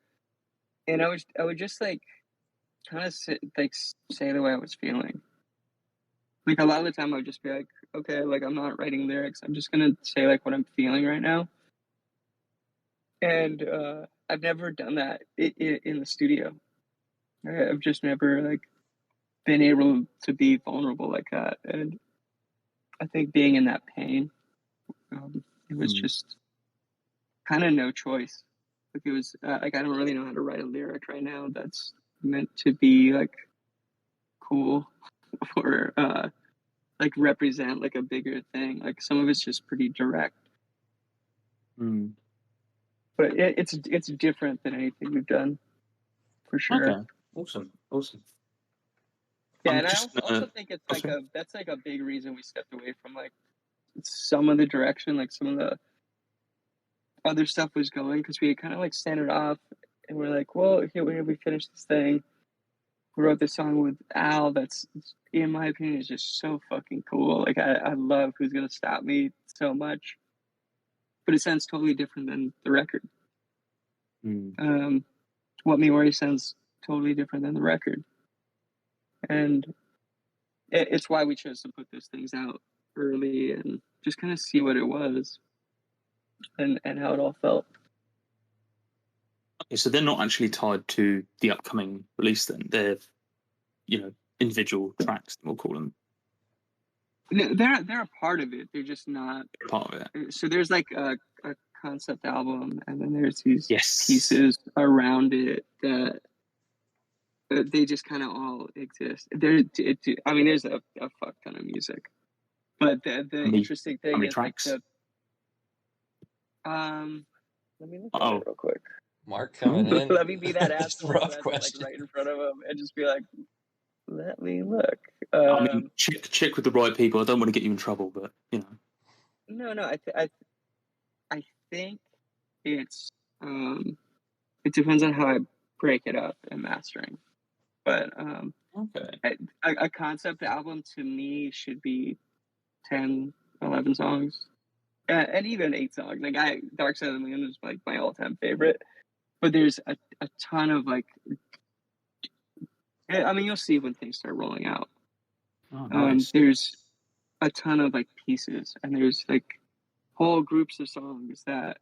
and I would just like kind of say the way I was feeling. Like a lot of the time, I would just be like, okay, like I'm not writing lyrics. I'm just gonna say like what I'm feeling right now. And I've never done that in the studio. I've just never like been able to be vulnerable like that. And I think being in that pain, it was just kind of no choice. Like it was like I don't really know how to write a lyric right now that's meant to be like cool or like represent like a bigger thing. Like some of it's just pretty direct. But it's different than anything we've done, for sure. Okay, awesome. Yeah, and I also think it's like that's like a big reason we stepped away from like some of the direction, like some of the other stuff was going, because we kind of like sent it off, and we're like, well, here we finished this thing. We wrote this song with Al that's, in my opinion, is just so fucking cool. Like I love Who's Gonna Stop Me so much, but it sounds totally different than the record. What Me Worry sounds totally different than the record, and it's why we chose to put those things out early and just kind of see what it was and how it all felt. Okay, so they're not actually tied to the upcoming release then. They're, individual tracks, we'll call them. They're a part of it. They're just not part of it. So there's like a concept album, and then there's these pieces around it that they just kind of all exist. There's a fuck ton of music, but the interesting thing is tracks? like let me look at it real quick. Mark coming in. Let me be that asshole rough that's question. like right in front of him and just be like, let me look. Check with the right people. I don't want to get you in trouble, but No, I think it's it depends on how I break it up in mastering. But a concept album to me should be 10, 11 songs, and even 8 songs. Like Dark Side of the Moon is like my all-time favorite, but there's a ton of like, I mean, you'll see when things start rolling out. Nice. There's a ton of like pieces, and there's like whole groups of songs that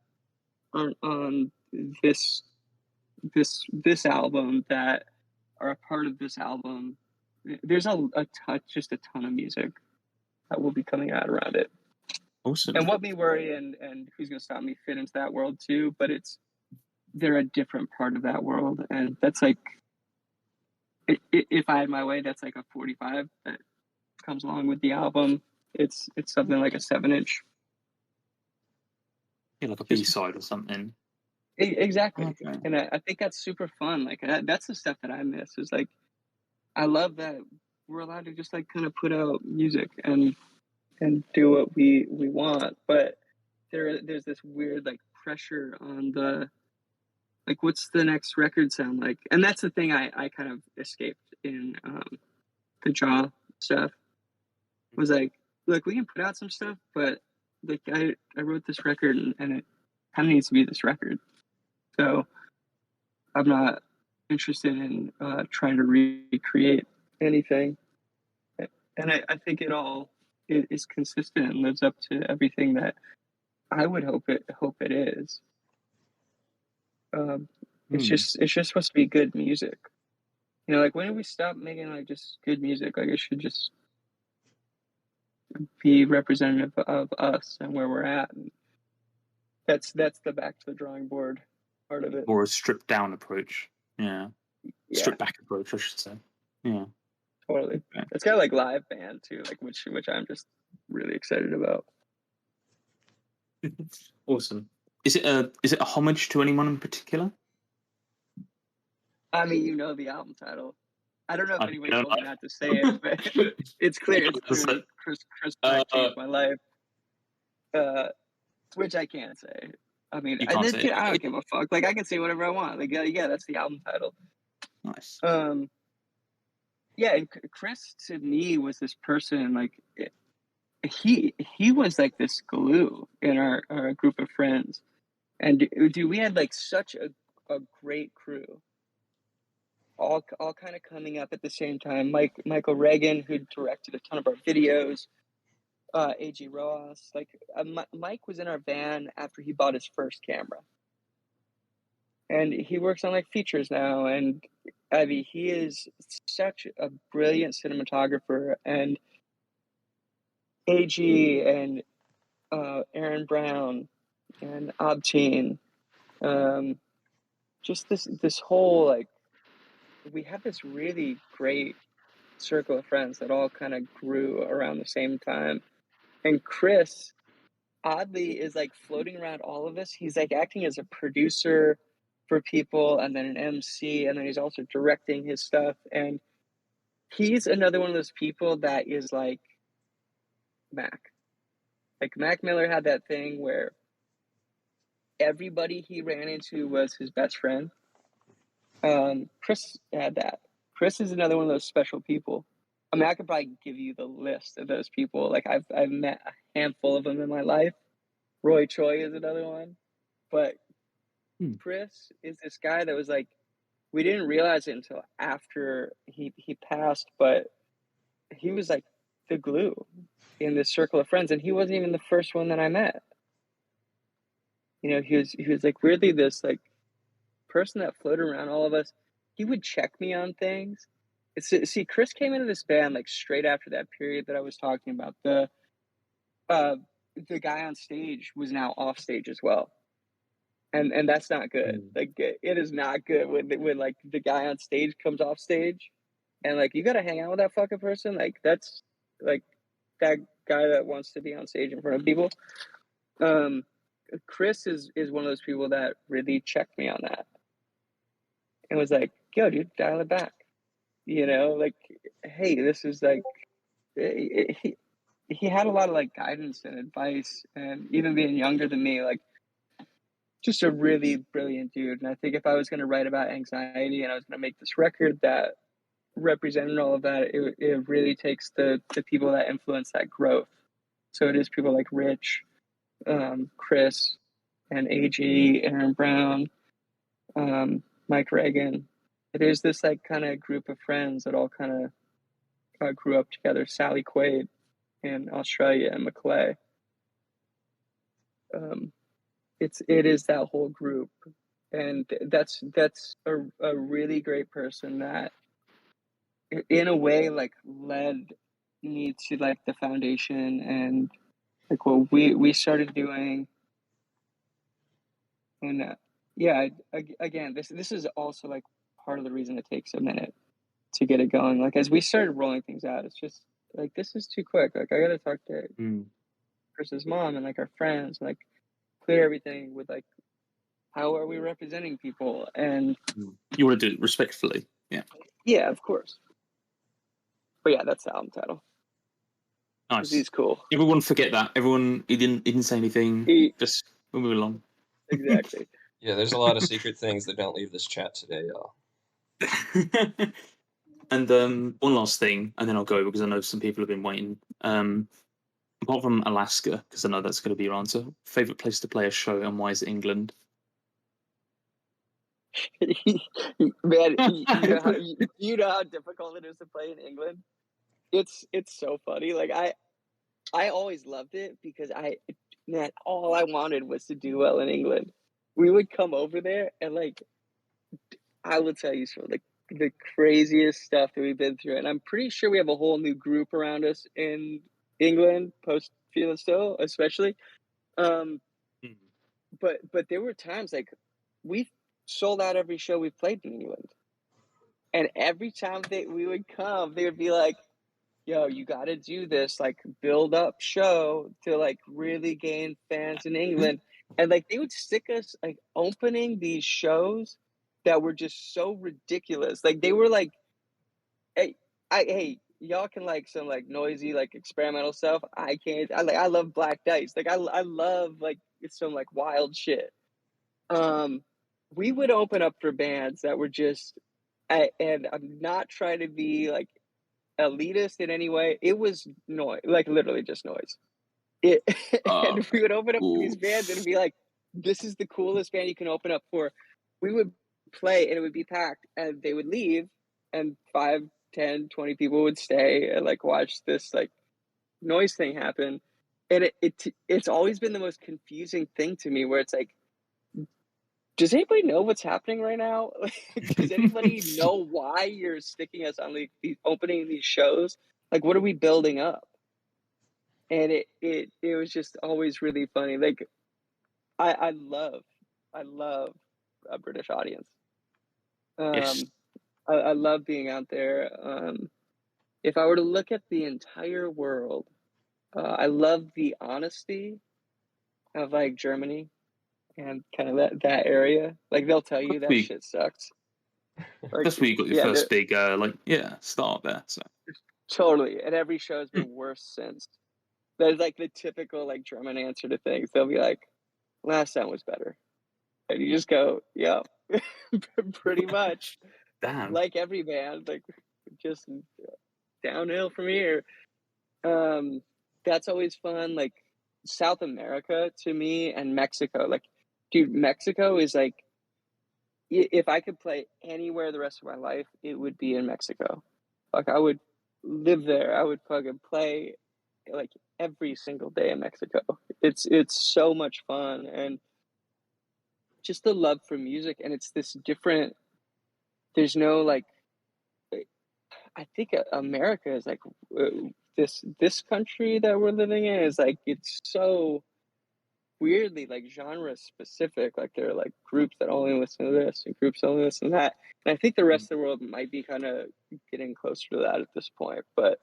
aren't on this album that are a part of this album. There's just a ton of music that will be coming out around it. Awesome. And What Me Worry and Who's Gonna Stop Me fit into that world too, but they're a different part of that world, and that's like, if I had my way, that's like a 45 that comes along with the album. It's something like a 7-inch. Yeah, like a B-side or something. Exactly. Okay. And I think that's super fun. Like that's the stuff that I miss, is like, I love that we're allowed to just like kind of put out music and do what we want, but there's this weird like pressure on the, like, what's the next record sound like? And that's the thing I kind of escaped in the Jaw stuff, was like, look, we can put out some stuff, but like I wrote this record and it kind of needs to be this record. So I'm not interested in trying to recreate anything. And I think it all is consistent and lives up to everything that I would hope it is. It's just supposed to be good music. Like, when do we stop making like just good music? Like, it should just be representative of us and where we're at. And that's the back to the drawing board part of it. Or a stripped down approach. Yeah. Stripped back approach, I should say. Yeah. Totally. Okay. It's got like live band too, like which I'm just really excited about. Awesome. Is it a homage to anyone in particular? I mean, the album title. I don't know if anybody told me not to say it, but it's clear. It's clearly Chris Pratt changed my life. Which I can't say. I mean, I don't give a fuck. Like, I can say whatever I want. Like, yeah, that's the album title. Nice. Yeah, and Chris to me was this person, like, he was like this glue in our group of friends. And dude, we had like such a great crew, all kind of coming up at the same time. Michael Reagan, who directed a ton of our videos, AG Ross. Like Mike was in our van after he bought his first camera, and he works on like features now. And I mean, he is such a brilliant cinematographer. And AG and Aaron Brown and Obteen, just this whole like, we have this really great circle of friends that all kind of grew around the same time. And Chris, oddly, is like floating around all of us. He's like acting as a producer for people, and then an MC, and then he's also directing his stuff. And he's another one of those people that is like Mac. Like Mac Miller had that thing where everybody he ran into was his best friend. Chris had that. Chris is another one of those special people. I mean, I could probably give you the list of those people. Like I've met a handful of them in my life. Roy Choi is another one, but Chris is this guy that was like, we didn't realize it until after he passed, but he was like the glue in this circle of friends, and he wasn't even the first one that I met. You know, he was like weirdly this like person that floated around all of us. He would check me on things. See, Chris came into this band like straight after that period that I was talking about. The guy on stage was now off stage as well, and that's not good. Like it is not good when like the guy on stage comes off stage, and like you got to hang out with that fucking person. Like that's like that guy that wants to be on stage in front of people. Chris is one of those people that really checked me on that and was like, yo, dude, dial it back. You know, like, hey, this is like, he had a lot of like guidance and advice, and even being younger than me, like, just a really brilliant dude. And I think if I was going to write about anxiety and I was going to make this record that represented all of that, it really takes the people that influence that growth. So it is people like Rich, Chris, and AG, Aaron Brown, Mike Reagan. It is this like kind of group of friends that all kind of grew up together. Sally Quaid in Australia and Maclay. It is that whole group, and that's a really great person that, in a way, like led me to like the foundation and like what we started doing. And yeah, again, this is also like part of the reason it takes a minute to get it going. Like as we started rolling things out, it's just like, this is too quick. Like I gotta talk to Chris's mom and like our friends, and like clear everything with like, how are we representing people? And you want to do it respectfully. Yeah, of course. But yeah, that's the album title. Nice. He's cool. Everyone forget that. Everyone, he didn't say anything. Just we'll move along. Exactly. Yeah, there's a lot of secret things that don't leave this chat today, y'all. And one last thing, and then I'll go because I know some people have been waiting. Apart from Alaska, because I know that's going to be your answer. Favorite place to play a show, and why is it England? Man, you know how difficult it is to play in England. It's so funny. Like I always loved it because all I wanted was to do well in England. We would come over there and like, I will tell you some of the craziest stuff that we've been through, and I'm pretty sure we have a whole new group around us in England post Feeling Still, especially. But there were times like we sold out every show we played in England, and every time we would come, they would be like, yo, you got to do this like build up show to like really gain fans in England. And like they would stick us like opening these shows that were just so ridiculous. Like they were like, hey, y'all can like some like noisy like experimental stuff. I can't. I love Black Dice. Like I love like some like wild shit. We would open up for bands that were just, and I'm not trying to be like elitist in any way. It was noise, like literally just noise. It and we would open up for these bands and it'd be like, this is the coolest band you can open up for. We would play and it would be packed and they would leave and 5, 10, 20 people would stay and like watch this like noise thing happen. And it's always been the most confusing thing to me where it's like, does anybody know what's happening right now? Does anybody know why you're sticking us on like opening these shows? Like, what are we building up? And it was just always really funny. Like, I love a British audience. Yes. I love being out there. If I were to look at the entire world, I love the honesty of like Germany and kind of that area. Like they'll tell you that shit sucks. Like, That's where you got your yeah, first big start there. So totally. And every show has been worse since. That's like the typical like German answer to things. They'll be like, last time was better. And you just go, yeah, pretty much. damn. Like every band, like just downhill from here. That's always fun. Like South America to me and Mexico. Like, dude, Mexico is like, if I could play anywhere the rest of my life, it would be in Mexico. Like I would live there. I would fucking play like every single day in Mexico. It's so much fun and just the love for music. And it's this different. There's no like. I think America is like this country that we're living in is like it's so weirdly like genre specific. Like there are like groups that only listen to this and groups only listen to that. And I think the rest of the world might be kind of getting closer to that at this point. But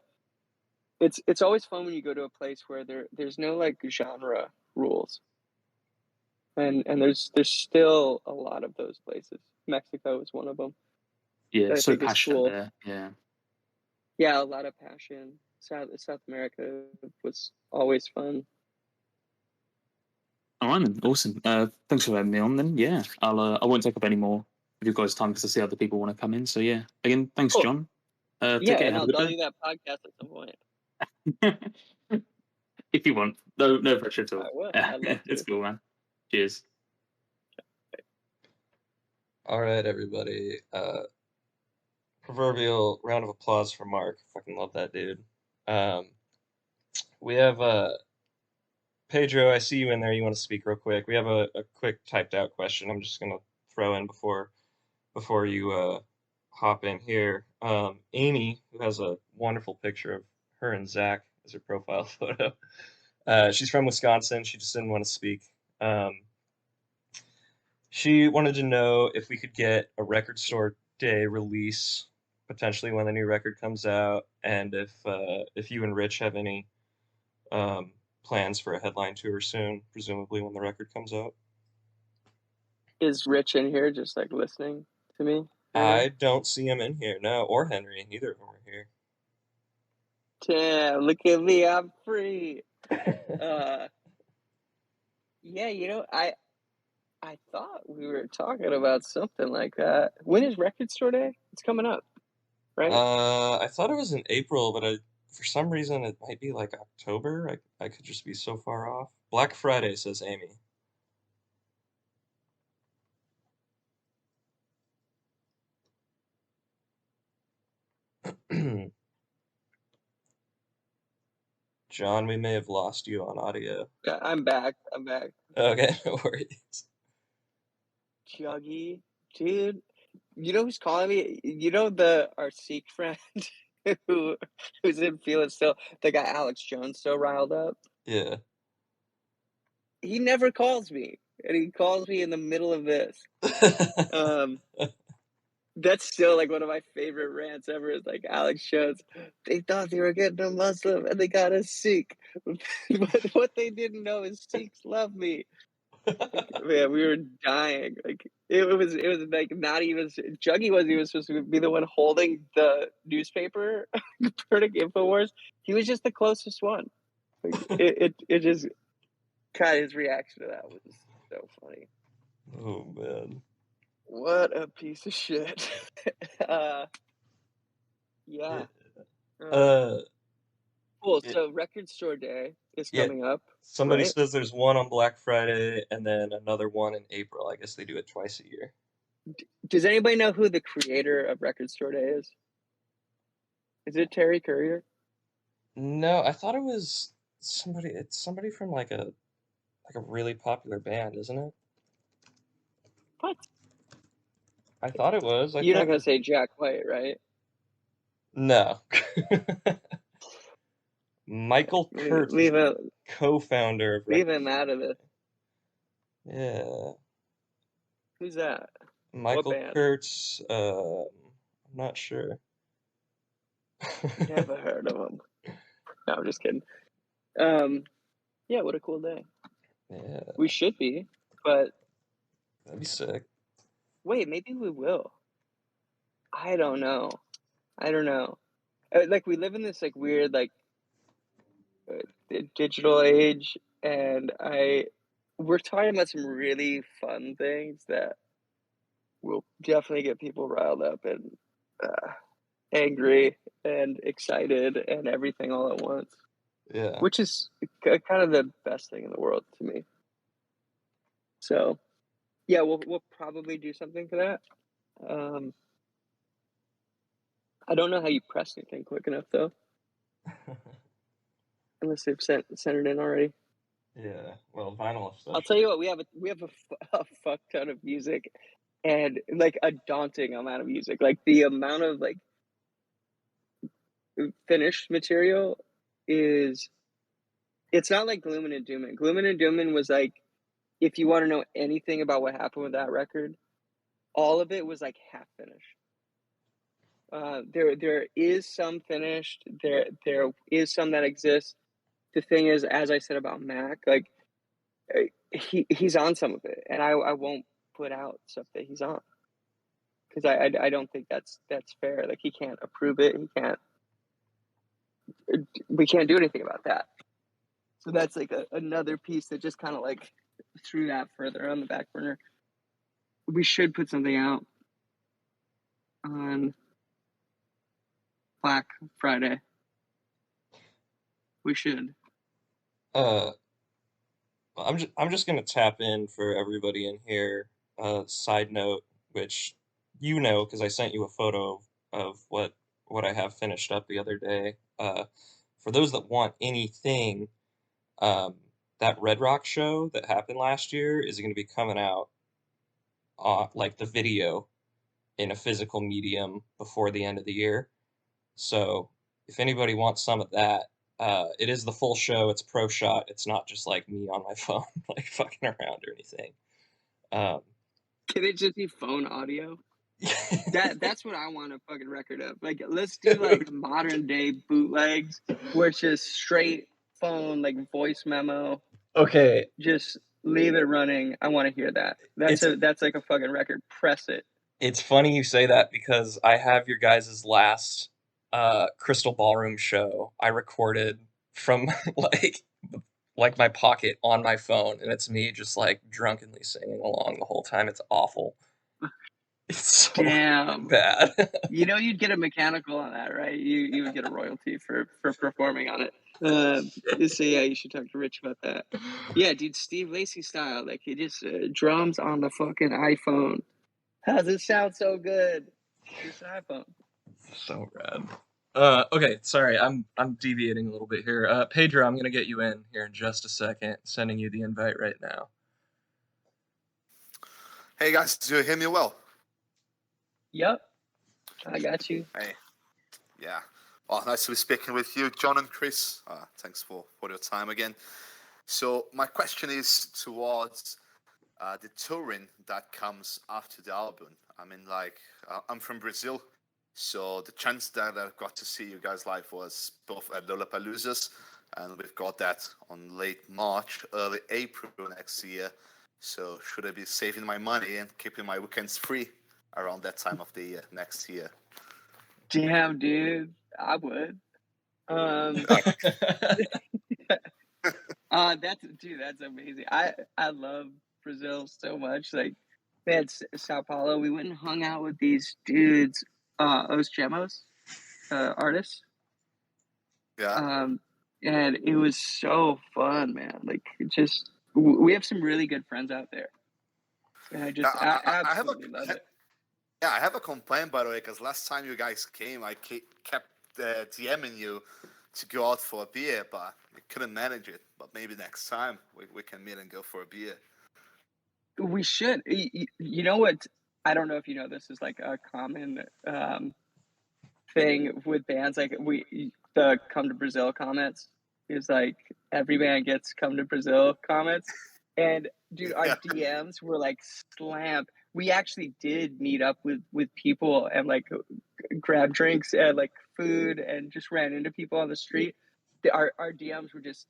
it's always fun when you go to a place where there's no like genre rules. And there's still a lot of those places. Mexico is one of them. Yeah, I so think is passionate cool. there. Yeah. Yeah, a lot of passion. South America was always fun. All right, then. Awesome. Thanks for having me on. Then, yeah, I won't take up any more of your guys' time because I see other people want to come in. So, yeah, again, thanks, Cool. John. Yeah, Take care. and Have I'll a do good that podcast at some point. day. If you want, no pressure at all. I will. I'd love to. It's cool, man. Cheers. All right, everybody. Proverbial round of applause for Mark. Fucking love that dude. We have Pedro. I see you in there. You want to speak real quick? We have a quick typed out question. I'm just gonna throw in before you hop in here. Amy, who has a wonderful picture of her and Zach as her profile photo. She's from Wisconsin. She just didn't want to speak. She wanted to know if we could get a record store day release, potentially when the new record comes out, and if you and Rich have any plans for a headline tour soon, presumably when the record comes out. Is Rich in here just like listening to me? I don't see him in here, no, or Henry. Neither of them are here. Damn, look at me, I'm free. Yeah, you know, I thought we were talking about something like that. When is Record Store Day? It's coming up, right? I thought it was in April, but for some reason it might be like October. I could just be so far off. Black Friday, says Amy. John, we may have lost you on audio. Yeah, I'm back. Okay, no worries. Juggy, dude. You know who's calling me? You know our Sikh friend who's in Feel It Still, the guy Alex Jones so riled up. Yeah. He never calls me, and he calls me in the middle of this. That's still like one of my favorite rants ever. Is like Alex Jones. They thought they were getting a Muslim, and they got a Sikh. But what they didn't know is Sikhs love me. Like, man, we were dying. Like it was like not even Juggy wasn't even supposed to be the one holding the newspaper for the InfoWars. He was just the closest one. Like, it just God, his reaction to that was so funny. Oh man. What a piece of shit. Yeah. Cool. It, So Record Store Day is yeah, coming up, somebody right? says there's one on Black Friday and then another one in April. I guess they do it twice a year. Does anybody know who the creator of Record Store Day is? Is it Terry Courier? No, I thought it was somebody. It's somebody from like a really popular band, isn't it? What? I thought it was. I You're not thought gonna say Jack White, right? no. Michael Kurtz is Leave the him. co-founder of Leave Record him out of this. Yeah, Who's that? What Michael band? Kurtz. I'm not sure. Never heard of him. No, I'm just kidding. Yeah, what a cool day. Yeah, We should be, but that'd be sick. wait, maybe we will. I don't know. Like we live in this like weird like digital age, and we're talking about some really fun things that will definitely get people riled up and angry and excited and everything all at once, Yeah. which is kind of the best thing in the world to me. So yeah, we'll probably do something for that. I don't know how you press anything quick enough though, unless they've sent it in already. Yeah. Well, vinyl I'll tell you especially. what, we have a fuck ton of music, and like a daunting amount of music. Like the amount of like finished material is, it's not like Gloomin' and Doomin'. Gloomin' and Doomin' was like, if you want to know anything about what happened with that record, all of it was like half finished. There is some finished. There is some that exists. The thing is, as I said about Mac, like he's on some of it, and I won't put out stuff that he's on because I don't think that's fair. Like he can't approve it. We can't do anything about that. So that's like another piece that just kind of like threw that further on the back burner. We should put something out on Black Friday. We should. Uh, I'm just gonna tap in for everybody in here. Side note, which you know, because I sent you a photo of what I have finished up the other day. For those that want anything, um, that Red Rock show that happened last year is going to be coming out, like the video in a physical medium before the end of the year. So if anybody wants some of that, it is the full show. It's pro shot. It's not just like me on my phone, like fucking around or anything. Um, Can it just be phone audio? That's what I want a fucking record of. Like, let's do like modern day bootlegs where it's just straight phone, like voice memo. okay. Just leave it running. I want to hear that. It's That's like a fucking record. Press it. it's funny you say that because I have your guys' last Crystal Ballroom show I recorded from like my pocket on my phone, and it's me just like drunkenly singing along the whole time. It's awful. It's so Damn. bad. You know, you'd get a mechanical on that, right? You would get a royalty for performing on it. So yeah, you should talk to Rich about that. Yeah, dude, Steve Lacy style, like he just drums on the fucking iPhone. How's it sound so good? Just an iPhone. So rad. Okay, sorry, I'm deviating a little bit here. Pedro, I'm gonna get you in here in just a second. Sending you the invite right now. Hey guys, do you hear me well? Yep, I got you. Hey, yeah. Well, nice to be speaking with you, John and Chris. Thanks for your time again. So my question is towards the touring that comes after the album. I mean, like, I'm from Brazil, so the chance that I got to see you guys live was both at Lollapaloozas, and we've got that on late March, early April next year. So should I be saving my money and keeping my weekends free around that time of the year next year? Damn, dude, I would. That's amazing. I love Brazil so much. Like, man, Sao Paulo. We went and hung out with these dudes, Os Gemos, artists. Yeah. And it was so fun, man. Like, we have some really good friends out there, and I I have a absolutely love it. yeah, I have a complaint, by the way, because last time you guys came, I kept DMing you to go out for a beer, but we couldn't manage it. But maybe next time we can meet and go for a beer. We should. You know what? I don't know if you know this is like a common thing with bands. Like the "Come to Brazil" comments is like every band gets "Come to Brazil" comments, and dude, our Yeah. DMs were like slammed. We actually did meet up with people and like grab drinks and like food and just ran into people on the street. Our DMs were just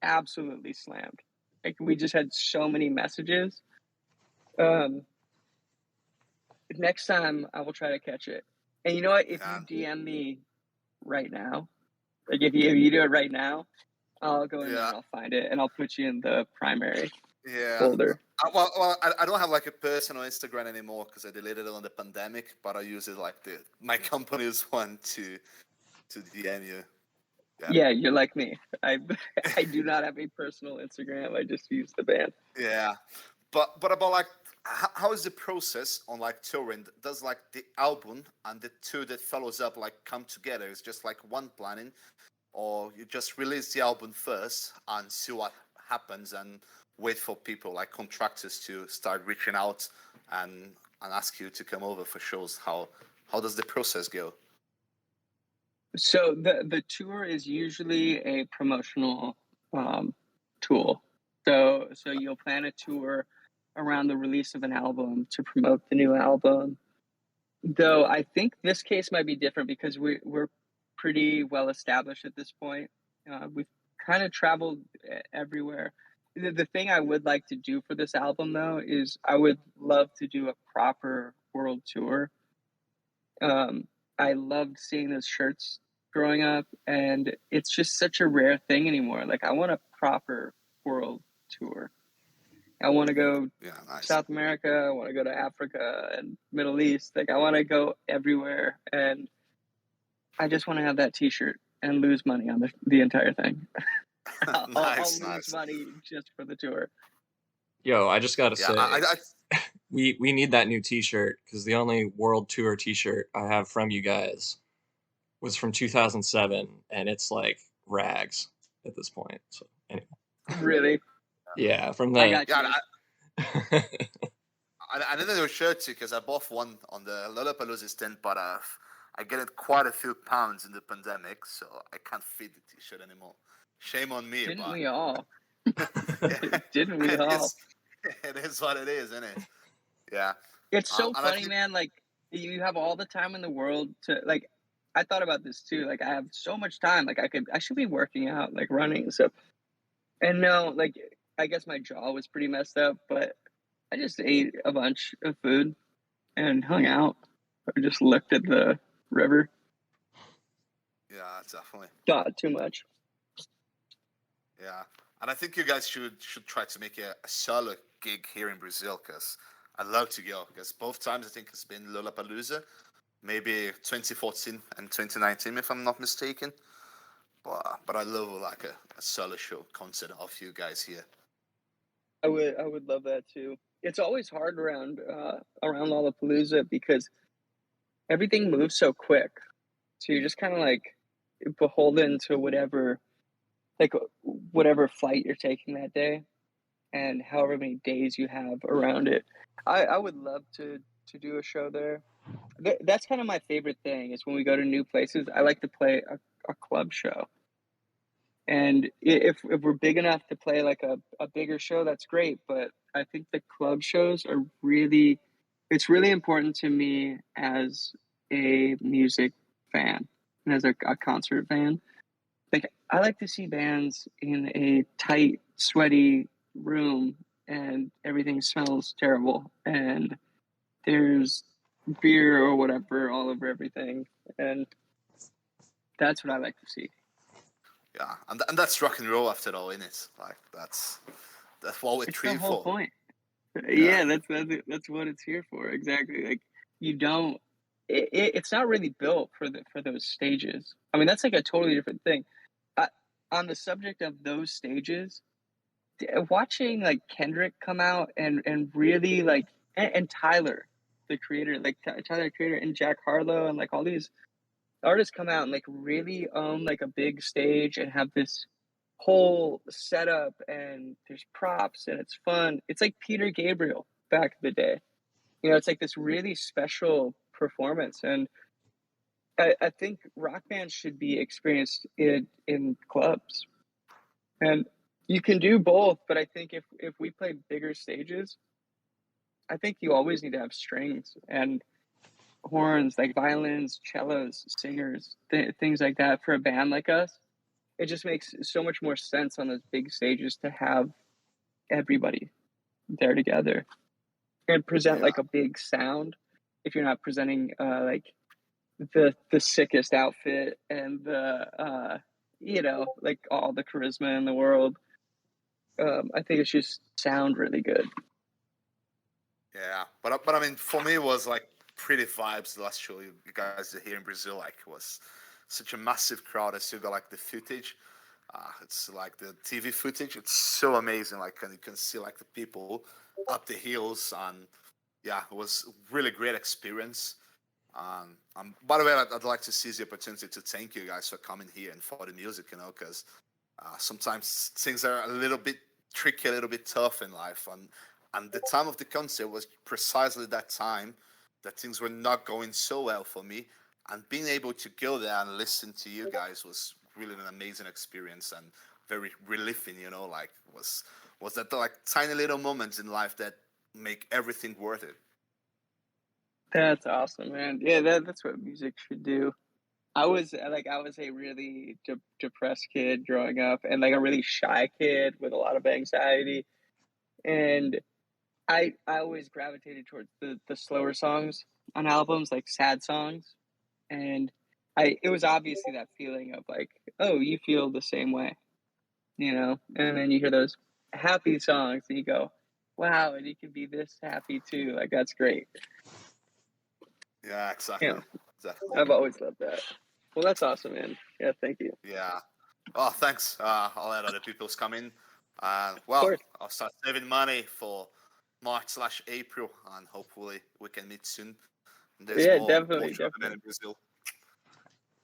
absolutely slammed. Like we just had so many messages. Um, Next time I will try to catch it. And you know what? If you DM me right now, like if you do it right now, I'll go in there and I'll find it and I'll put you in the primary folder. Well, I don't have like a personal Instagram anymore because I deleted it on the pandemic, but I use it like my company's one to DM you. Yeah, you're like me. I do not have a personal Instagram. I just use the band. Yeah, but about like how is the process on like touring? Does like the album and the tour that follows up like come together? It's just like one planning, or you just release the album first and see what happens and wait for people like contractors to start reaching out and ask you to come over for shows? How does the process go? So the tour is usually a promotional tool. So you'll plan a tour around the release of an album to promote the new album. Though I think this case might be different because we're pretty well established at this point. We've kind of traveled everywhere. The thing I would like to do for this album, though, is I would love to do a proper world tour. I loved seeing those shirts growing up, and it's just such a rare thing anymore. Like, I want a proper world tour. I want to go South America. I want to go to Africa and Middle East. Like, I want to go everywhere, and I just want to have that T-shirt and lose money on the entire thing. I'll lose money just for the tour. Yo, I just gotta say, we need that new T-shirt because the only world tour T-shirt I have from you guys was from 2007, and it's like rags at this point. So anyway. Really? Yeah, from the. I got you. I didn't know shirt too because I bought one on the Lollapalooza stand, but I gained quite a few pounds in the pandemic, so I can't fit the T-shirt anymore. Shame on me. Didn't we all? Didn't we all? It is what it is, isn't it? Yeah. It's so funny, man. Like, you have all the time in the world to, like, I thought about this too. Like, I have so much time. Like, I should be working out, like running and stuff. And no, like, I guess my jaw was pretty messed up, but I just ate a bunch of food and hung out or just looked at the river. Yeah, definitely. Not too much. Yeah. And I think you guys should try to make a solo gig here in Brazil because I'd love to go because both times I think it's been Lollapalooza, maybe 2014 and 2019 if I'm not mistaken. But I love like a solo show concert of you guys here. I would love that too. It's always hard around Lollapalooza because everything moves so quick. So you're just kind of like beholden to whatever flight you're taking that day and however many days you have around it. I would love to do a show there. That's kind of my favorite thing is when we go to new places, I like to play a club show. And if we're big enough to play like a bigger show, that's great. But I think the club shows are it's really important to me as a music fan and as a concert fan. Like, I like to see bands in a tight, sweaty room and everything smells terrible and there's beer or whatever all over everything. And that's what I like to see. Yeah, and that's rock and roll after all, isn't it? Like that's what we're trained for. The whole point. Yeah, that's what it's here for. Exactly. Like, you don't. it's not really built for those stages. I mean, that's like a totally different thing. On the subject of those stages, watching like Kendrick come out and really like and Tyler, the creator, like Tyler the creator, and Jack Harlow, and like all these artists come out and like really own like a big stage and have this whole setup, and there's props and it's fun. It's like Peter Gabriel back in the day. It's like this really special performance, and I think rock bands should be experienced in clubs. And you can do both, but I think if we play bigger stages, I think you always need to have strings and horns, like violins, cellos, singers, things like that for a band like us. It just makes so much more sense on those big stages to have everybody there together and present like a big sound. If you're not presenting like the sickest outfit and the like all the charisma in the world, I think it should sound really good. Yeah, but I mean, for me, it was like pretty vibes. The last show you guys did here in Brazil, like, it was such a massive crowd. I still got like the footage. It's like the TV footage. It's so amazing. Like, and you can see like the people up the hills, and yeah, it was a really great experience. By the way, I'd like to seize the opportunity to thank you guys for coming here and for the music, because sometimes things are a little bit tricky, a little bit tough in life, and the time of the concert was precisely that time that things were not going so well for me, and being able to go there and listen to you guys was really an amazing experience and very relieving. Like, was that like tiny little moments in life that make everything worth it. That's awesome, man. Yeah, that's what music should do. I was a really depressed kid growing up, and like a really shy kid with a lot of anxiety, and I always gravitated towards the slower songs on albums, like sad songs, and it was obviously that feeling of like, oh, you feel the same way, and then you hear those happy songs and you go, wow, and you can be this happy too. Like, that's great. Yeah, exactly. Exactly. I've always loved that. Well, that's awesome, man. Yeah, thank you. Yeah. Oh, thanks. I'll let other people's come in. Well, course. I'll start saving money for March/April, and hopefully we can meet soon. There's Yeah, more definitely. Portugal the Man in Brazil.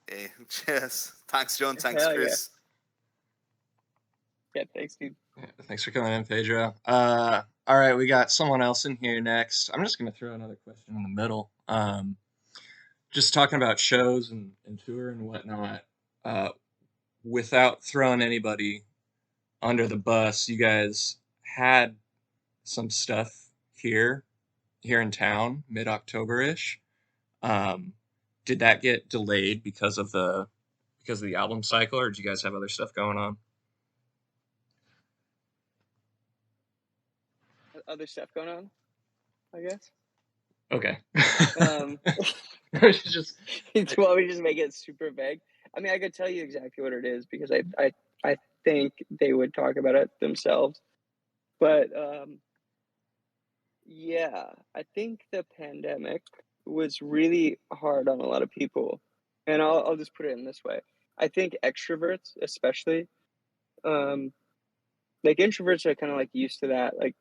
Hey, cheers. Thanks, John. Thanks, Hell Chris. Yeah, thanks, dude. Yeah, thanks for coming in, Pedro. All right, we got someone else in here next. I'm just going to throw another question in the middle. Just talking about shows and tour and whatnot. Without throwing anybody under the bus, you guys had some stuff here in town, mid-October-ish. Did that get delayed because of the album cycle, or did you guys have other stuff going on? Other stuff going on, I guess. Okay. Just you want me to just make it super vague? I mean, I could tell you exactly what it is because I think they would talk about it themselves. But yeah, I think the pandemic was really hard on a lot of people, and I'll just put it in this way. I think extroverts, especially, like introverts are kind of like used to that. Like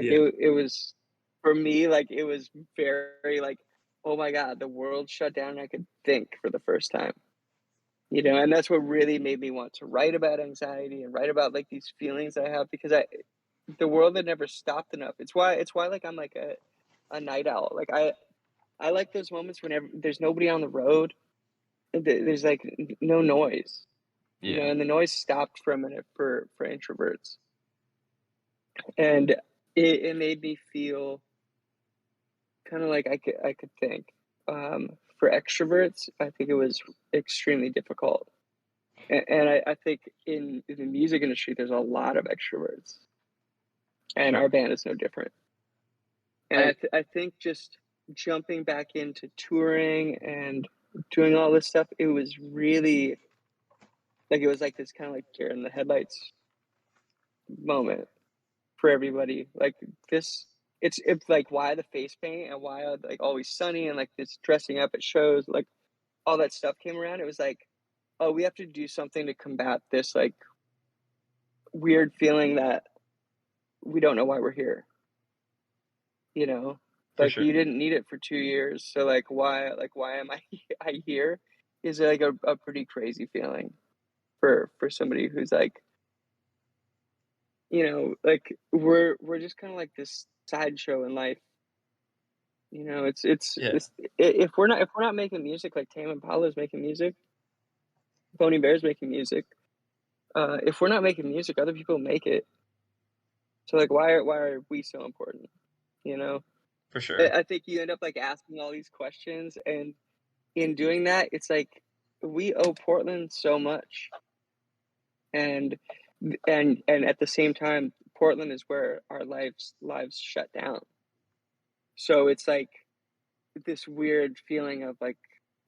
Yeah. it was for me, like it was very like, oh my God, the world shut down and I could think for the first time. And that's what really made me want to write about anxiety and write about like these feelings I have, because the world had never stopped enough. It's why like I'm like a night owl. Like I like those moments whenever there's nobody on the road. There's like no noise. Yeah. And the noise stopped for a minute for introverts. And it made me feel kind of like I could think. For extroverts, I think it was extremely difficult. And I think in the music industry, there's a lot of extroverts. And our band is no different. And I think just jumping back into touring and doing all this stuff, it was really like, it was like this kind of like deer in the headlights moment for everybody. Like, this it's like why the face paint and why like Always Sunny and like this dressing up at shows, like all that stuff came around. It was like, oh, we have to do something to combat this like weird feeling that we don't know why we're here. You know, For like sure. you didn't need it for 2 years, so like why am I here? Is like a pretty crazy feeling for somebody who's like, you know, like we're just kind of like this sideshow in life. You know, Yeah, if we're not making music, like Tame Impala's making music, Boney Bear's making music. If we're not making music, other people make it. So like, why are we so important? You know, for sure. I think you end up like asking all these questions, and in doing that, it's like we owe Portland so much, and at the same time, Portland is where our lives shut down. So it's like this weird feeling of like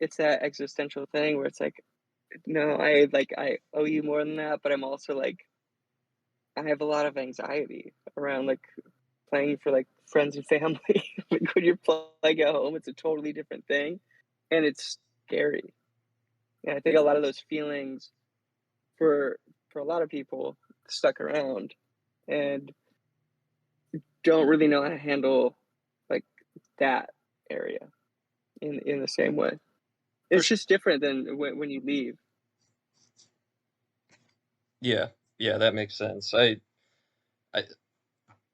it's that existential thing where it's like, no, I owe you more than that, but I'm also like I have a lot of anxiety around like playing for like friends and family. Like when you're playing at home, it's a totally different thing, and it's scary. And I think a lot of those feelings for a lot of people stuck around and don't really know how to handle like that area in the same way. It's just different than when you leave. Yeah, yeah, that makes sense. I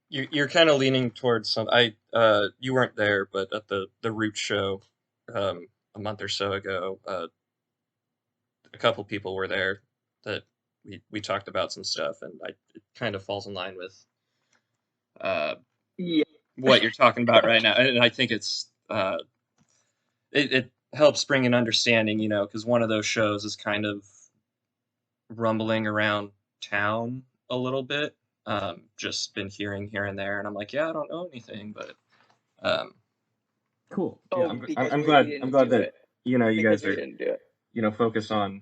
you're kind of leaning towards some. You weren't there, but at the Root show, a month or so ago, a couple people were there that we talked about some stuff, and it kind of falls in line with uh Yeah. what you're talking about right now, and I think it helps bring an understanding, because one of those shows is kind of rumbling around town a little bit. Just been hearing here and there, and I'm like, yeah, I don't know anything, but um, cool. Yeah, Oh, because I'm we glad I'm didn't glad do that it. you Because guys we are didn't do it. focused on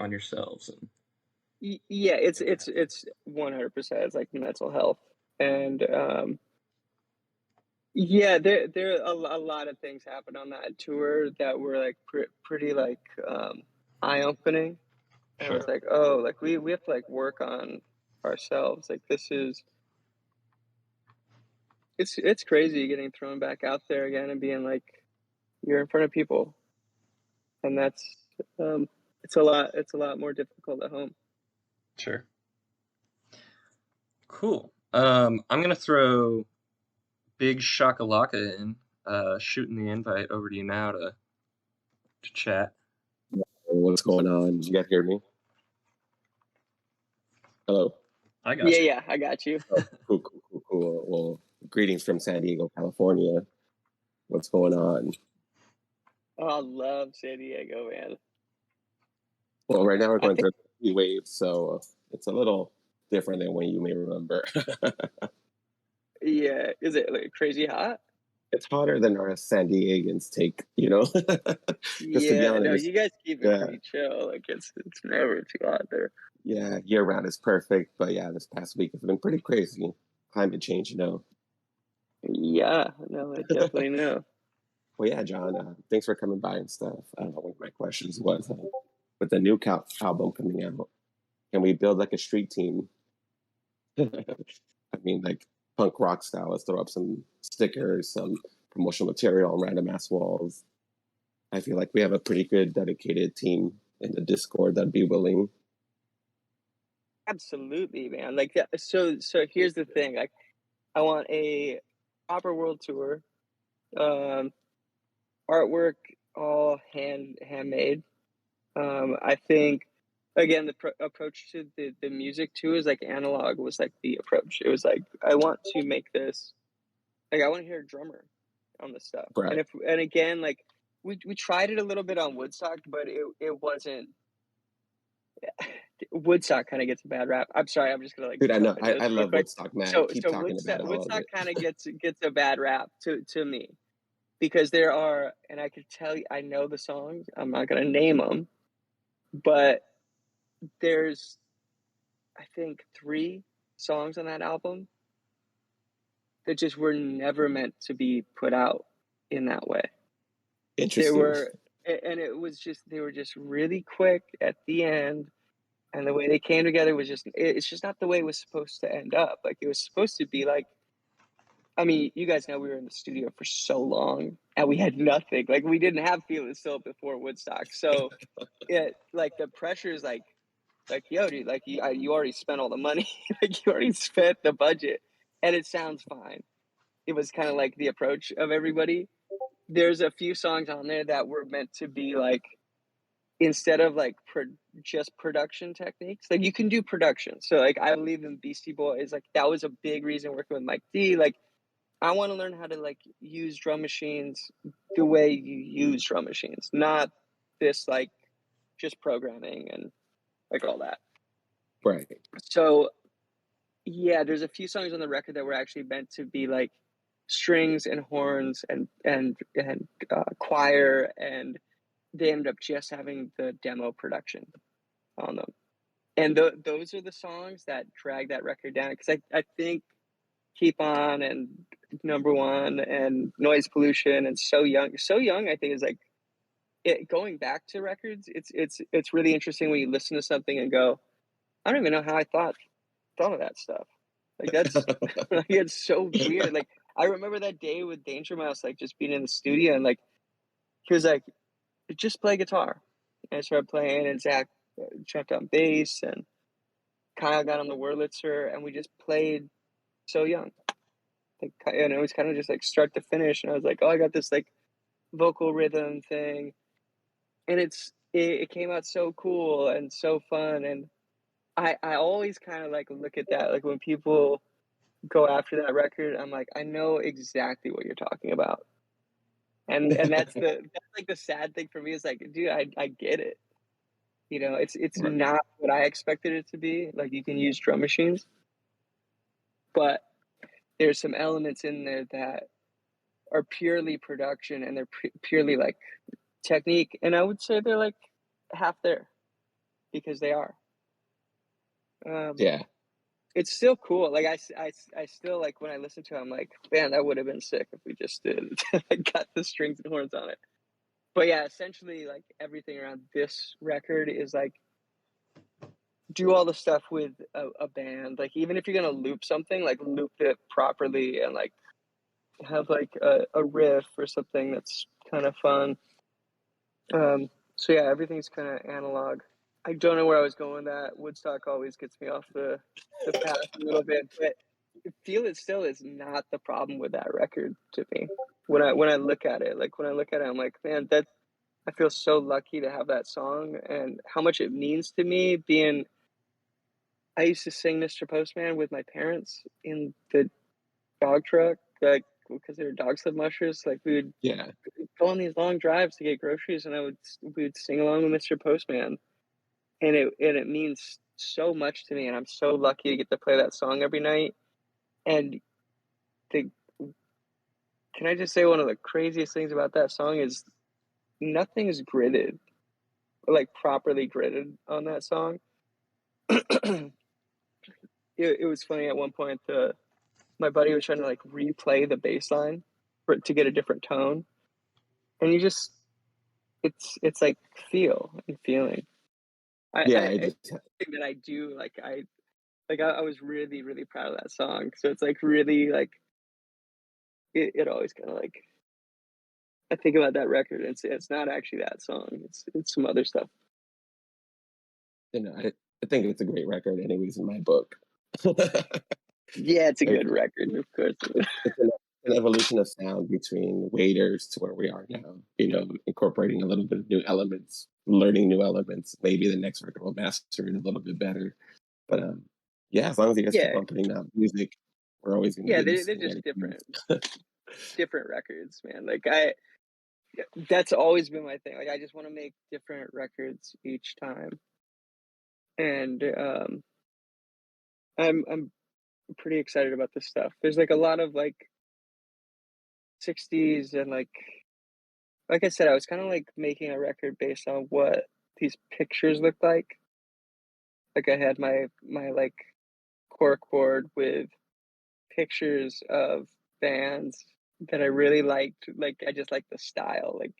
yourselves and Yeah, it's 100%. It's like mental health, and yeah, there a lot of things happened on that tour that were like pretty like eye opening. And I was sure. like, oh, like we have to like work on ourselves. Like this is it's crazy getting thrown back out there again and being like you're in front of people, and that's um it's a lot more difficult at home. Sure. Cool. I'm gonna throw Big Shakalaka in, shooting the invite over to you now to chat. What's going on? Did you guys hear me? Hello. I got you. Yeah, I got you. Oh, cool. Well, greetings from San Diego, California. What's going on? Oh, I love San Diego, man. Well, right now we're I going think through a heat wave, so it's a little different than when you may remember. yeah, is it like crazy hot? It's hotter than our San Diegans take, Because to be Yeah, no, honest, you guys keep it yeah, pretty chill. Like it's never too hot there. yeah, year round is perfect. But yeah, this past week has been pretty crazy. Climate change. Yeah, no, I definitely know. Well, yeah, John, thanks for coming by and stuff. One of my questions was with the new album coming out, can we build like a street team? I mean, like punk rock style. Let's throw up some stickers, some promotional material on random ass walls. I feel like we have a pretty good dedicated team in the Discord that'd be willing. Absolutely, man. Like yeah, so here's the thing. Like I want a proper world tour. Um artwork all handmade. I think again the approach to the music too is like analog was like the approach. It was like I want to make this like I want to hear a drummer on this stuff. Right. And again like we tried it a little bit on Woodstock, but it wasn't. Woodstock kind of gets a bad rap. I'm sorry, I'm just gonna like Dude, I know. jump into I this real love quick. Woodstock, man. So Keep so talking about it. I love Woodstock it. kind of gets a bad rap to me because there are, and I could tell you I know the songs. I'm not gonna name them, but there's I think 3 songs on that album that just were never meant to be put out in that way. Interesting. And it was just, they were just really quick at the end. And the way they came together was just, it's just not the way it was supposed to end up. Like, it was supposed to be like, I mean, you guys know we were in the studio for so long and we had nothing. Like, we didn't have Feel It Still before Woodstock. So like the pressure is like, yo, dude, like you already spent all the money. Like, you already spent the budget and it sounds fine. It was kind of like the approach of everybody. There's a few songs on there that were meant to be like, instead of like just production techniques, like you can do production. So like, I believe in Beastie Boys. Like, that was a big reason working with Mike D. Like, I want to learn how to like use drum machines the way you use drum machines, not this like just programming and like all that. Right. So yeah, there's a few songs on the record that were actually meant to be like strings and horns and choir, and they ended up just having the demo production on them. And those are the songs that drag that record down, because I think Keep On and Number One and Noise Pollution and So Young I think is like, going back to records, it's really interesting when you listen to something and go, I don't even know how I thought of that stuff. Like, that's like, it's so weird. Like, I remember that day with Danger Mouse, like just being in the studio and like, he was like, just play guitar. And I started playing, and Zach jumped on bass, and Kyle got on the Wurlitzer, and we just played So Young. Like, and it was kind of just like start to finish. And I was like, oh, I got this like vocal rhythm thing. And it came out so cool and so fun. And I always kind of like look at that. Like, when people go after that record, I'm like, I know exactly what you're talking about. And that's like the sad thing for me, is like, dude, I get it. You know, it's Right. not what I expected it to be. Like, you can use drum machines, but there's some elements in there that are purely production, and they're purely like technique. And I would say they're like half there, because they are. Yeah. It's still cool. Like, I still like, when I listen to it, I'm like, man, that would have been sick if we just did got the strings and horns on it. But yeah, essentially, like, everything around this record is like, do all the stuff with a band. Like, even if you're gonna loop something, like, loop it properly, and like have like a riff or something that's kind of fun. So yeah, everything's kind of analog. I don't know where I was going with that. Woodstock always gets me off the path a little bit, but Feel It Still is not the problem with that record to me. When I look at it, I'm like, man, that I feel so lucky to have that song, and how much it means to me. I used to sing Mr. Postman with my parents in the dog truck, like, because they were dog sled mushers. Like, we would Yeah. go on these long drives to get groceries, and we would sing along with Mr. Postman, and it means so much to me, and I'm so lucky to get to play that song every night. And the can I just say, one of the craziest things about that song is nothing is gridded, like properly gridded on that song. It was funny at one point. My buddy was trying to like replay the bass line to get a different tone, and it's like feeling. Yeah. I think that I do like I was really, really proud of that song. So it's like really like it always kind of like, I think about that record, and it's not actually that song. It's some other stuff. I think it's a great record, anyways, in my book. Yeah, it's a good record, of course. It's an evolution of sound between Waiters to where we are now. You know, incorporating a little bit of new elements, learning new elements. Maybe the next record will master it a little bit better. But yeah, as long as you guys keep on putting out music, we're always going to be they're just different records, man. Like, that's always been my thing. Like, I just want to make different records each time, and I'm pretty excited about this stuff. There's like a lot of like 60s, and like I said, I was kind of like making a record based on what these pictures look like. Like, I had my like cork board with pictures of bands that I really liked. Like I just liked the style. Like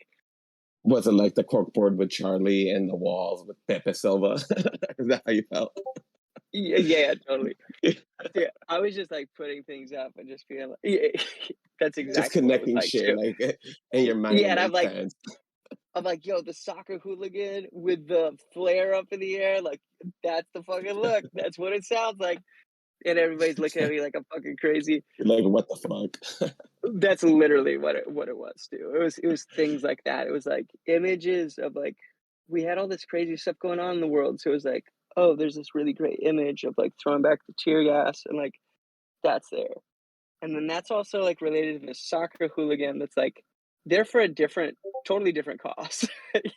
Was it like the corkboard with Charlie and the walls with Pepe Silva? Is that how you felt? yeah, totally. Yeah, I was just like putting things up and just feeling like, yeah, that's Just exactly what it was connecting like shit, too. like in your mind, Yeah, it and made sense. I'm like, yo, the soccer hooligan with the flare up in the air, like that's the fucking look. That's what it sounds like. And everybody's looking at me like I'm fucking crazy. Like, what the fuck? That's literally what it was too. It was things like that. It was like images of like we had all this crazy stuff going on in the world. So it was like, oh, there's this really great image of like throwing back the tear gas and like that's there. And then that's also like related to the soccer hooligan that's like they're for a totally different cause.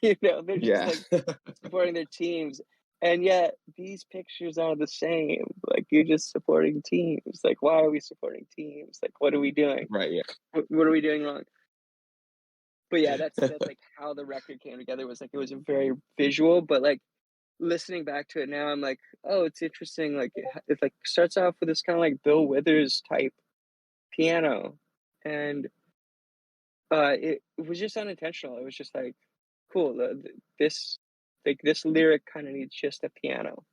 They're just Yeah. like supporting their teams. And yet these pictures are the same. Like you're just supporting teams. Like why are we supporting teams? Like what are we doing? Right, yeah. What are we doing wrong? But yeah, that's like how the record came together. Was like it was very visual, but like listening back to it now, I'm like, oh, it's interesting. Like it like starts off with this kind of like Bill Withers type piano, and it was just unintentional. It was just like, cool. This lyric kind of needs just a piano,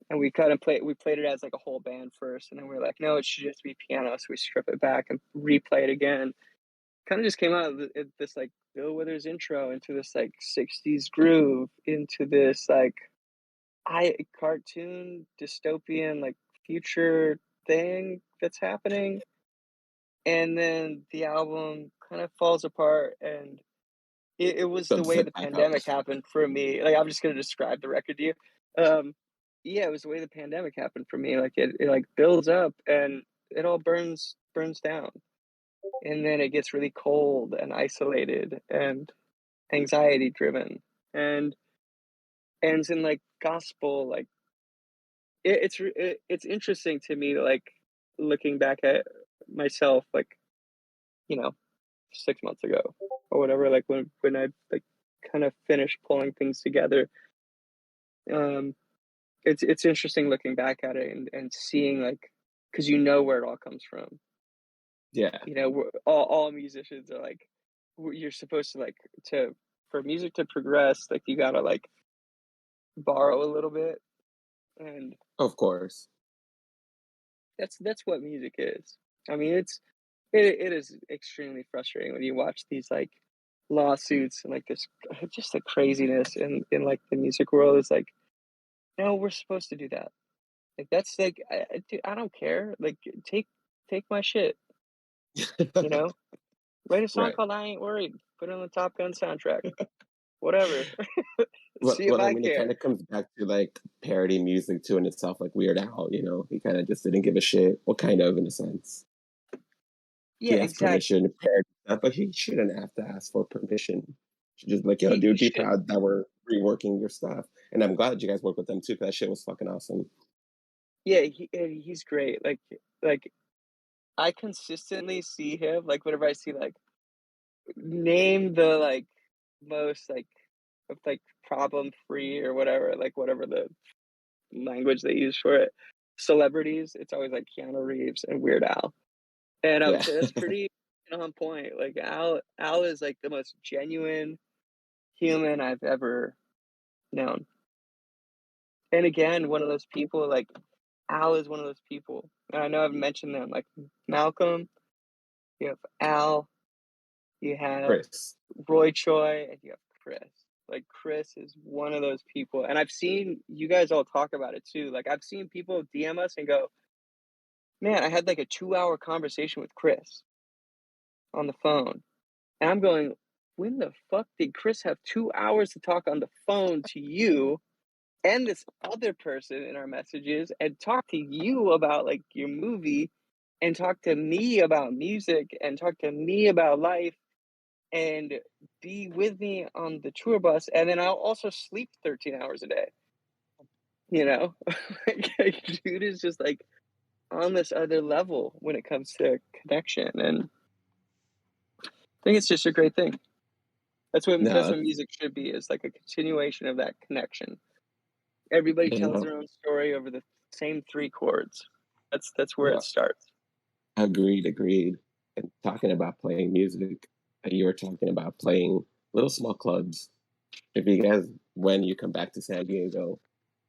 and we kind of played it as like a whole band first, and then we were like, no, it should just be piano. So we strip it back and replay it again. Kind of just came out of this like Bill Withers intro into this like 60s groove into this like cartoon dystopian like future thing that's happening, and then the album kind of falls apart, and it was the Bumps way it the back up. pandemic happened for me. Like I'm just gonna describe the record to you. Yeah, it was the way the pandemic happened for me. Like it like builds up and it all burns down, and then it gets really cold and isolated and anxiety driven, and ends in like gospel. Like it's interesting to me, like looking back at myself, like 6 months ago or whatever, like when I like kind of finished pulling things together. um it's interesting looking back at it and seeing like, because where it all comes from. Yeah. All musicians are like, you're supposed to like, to for music to progress, like you gotta like borrow a little bit, and Of course. that's what music is. I mean, it is extremely frustrating when you watch these like lawsuits and like this just the craziness in like the music world. Is like, no, we're supposed to do that. Like that's like dude, I don't care. Like take my shit. Write a song Right. called "I Ain't Worried." Put it on the Top Gun soundtrack. Whatever. Well, See if I I mean, it kind care. of comes back to like parody music too in itself, like Weird Al. He kind of just didn't give a shit. Well, kind of in a sense. Yeah, He asked exactly. permission to parody stuff, but he shouldn't have to ask for permission. He should just be like, yo, He dude, be should. proud that we're reworking your stuff. And I'm glad you guys work with them too, because that shit was fucking awesome. Yeah, he's great. Like I consistently see him. Like whenever I see like name the like most like problem free or whatever, like whatever the language they use for it, celebrities, it's always like Keanu Reeves and Weird Al. And I would Yeah. say that's pretty on point. Like Al is like the most genuine human I've ever known. And again, one of those people, like Al is one of those people. And I know I've mentioned them, like Malcolm, you have Al, you have Chris. Roy Choi, and you have Chris. Like Chris is one of those people. And I've seen you guys all talk about it too. Like I've seen people DM us and go, man, I had like a 2-hour conversation with Chris on the phone. And I'm going, when the fuck did Chris have 2 hours to talk on the phone to you and this other person in our messages and talk to you about like your movie and talk to me about music and talk to me about life and be with me on the tour bus, and then I'll also sleep 13 hours a day. Like, dude is just like on this other level when it comes to connection, and I think it's just a great thing. That's what No, music should be, is like a continuation of that connection. Everybody tells their own story over the same 3 chords. That's where it starts. Agreed. And talking about playing music, you were talking about playing little small clubs. If you guys, when you come back to San Diego,